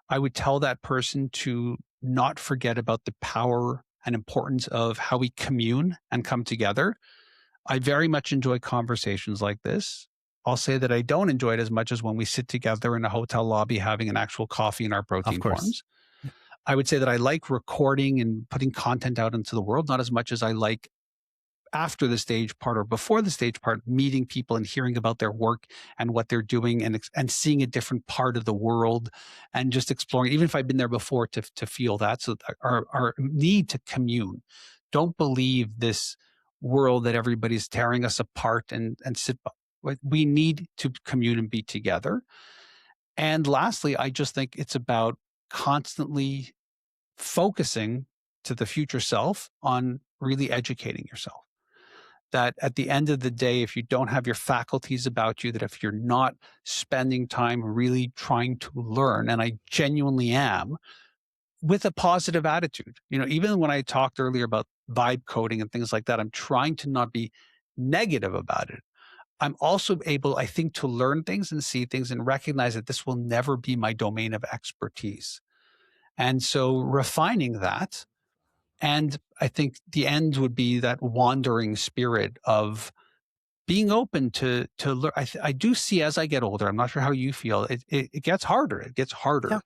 I would tell that person to not forget about the power and importance of how we commune and come together. I very much enjoy conversations like this. I'll say that I don't enjoy it as much as when we sit together in a hotel lobby having an actual coffee in our Of protein course. forms. I would say that I like recording and putting content out into the world, not as much as I like after the stage part or before the stage part, meeting people and hearing about their work and what they're doing and seeing a different part of the world and just exploring, even if I've been there before, to feel that. So our need to commune. Don't believe this world that everybody's tearing us apart and sit. We need to commune and be together. And lastly, I just think it's about constantly focusing to the future self on really educating yourself. That at the end of the day, if you don't have your faculties about you, that if you're not spending time really trying to learn, and I genuinely am, with a positive attitude, even when I talked earlier about vibe coding and things like that, I'm trying to not be negative about it. I'm also able, I think, to learn things and see things and recognize that this will never be my domain of expertise. And so refining that, and I think the end would be that wandering spirit of being open to learn. I do see as I get older. I'm not sure how you feel. It gets harder. It gets Yeah. harder.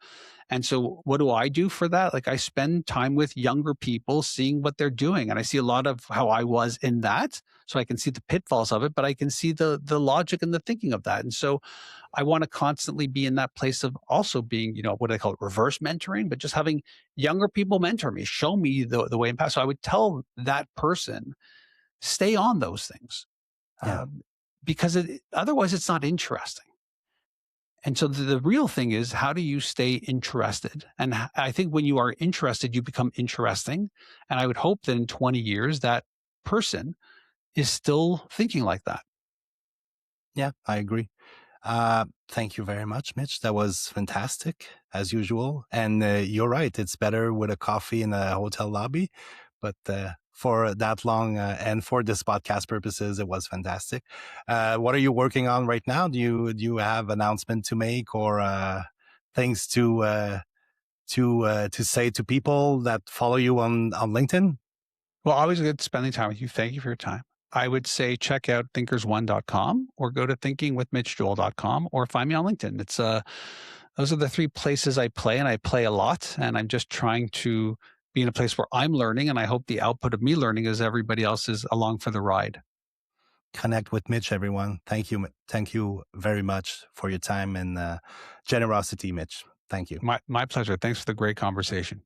And so, what do I do for that? Like, I spend time with younger people, seeing what they're doing, and I see a lot of how I was in that. So I can see the pitfalls of it, but I can see the logic and the thinking of that. And so, I want to constantly be in that place of also being, what do they call it, reverse mentoring, but just having younger people mentor me, show me the way and path. So I would tell that person, stay on those things, Yeah. um, because otherwise it's not interesting. And so the real thing is, how do you stay interested? And I think when you are interested, you become interesting. And I would hope that in 20 years, that person is still thinking like that. Yeah, I agree. Thank you very much, Mitch. That was fantastic, as usual. And you're right, it's better with a coffee in a hotel lobby. But for that long and for this podcast purposes, it was fantastic. What are you working on right now? Do you have announcement to make or things to say to people that follow you on LinkedIn? Well, always good spending time with you. Thank you for your time. I would say check out thinkersone.com or go to thinkingwithmitchjoel.com or find me on LinkedIn. Those are the three places I play, and I play a lot. And I'm just trying to be in a place where I'm learning. And I hope the output of me learning is everybody else is along for the ride. Connect with Mitch, everyone. Thank you very much for your time and generosity, Mitch. Thank you. My pleasure. Thanks for the great conversation.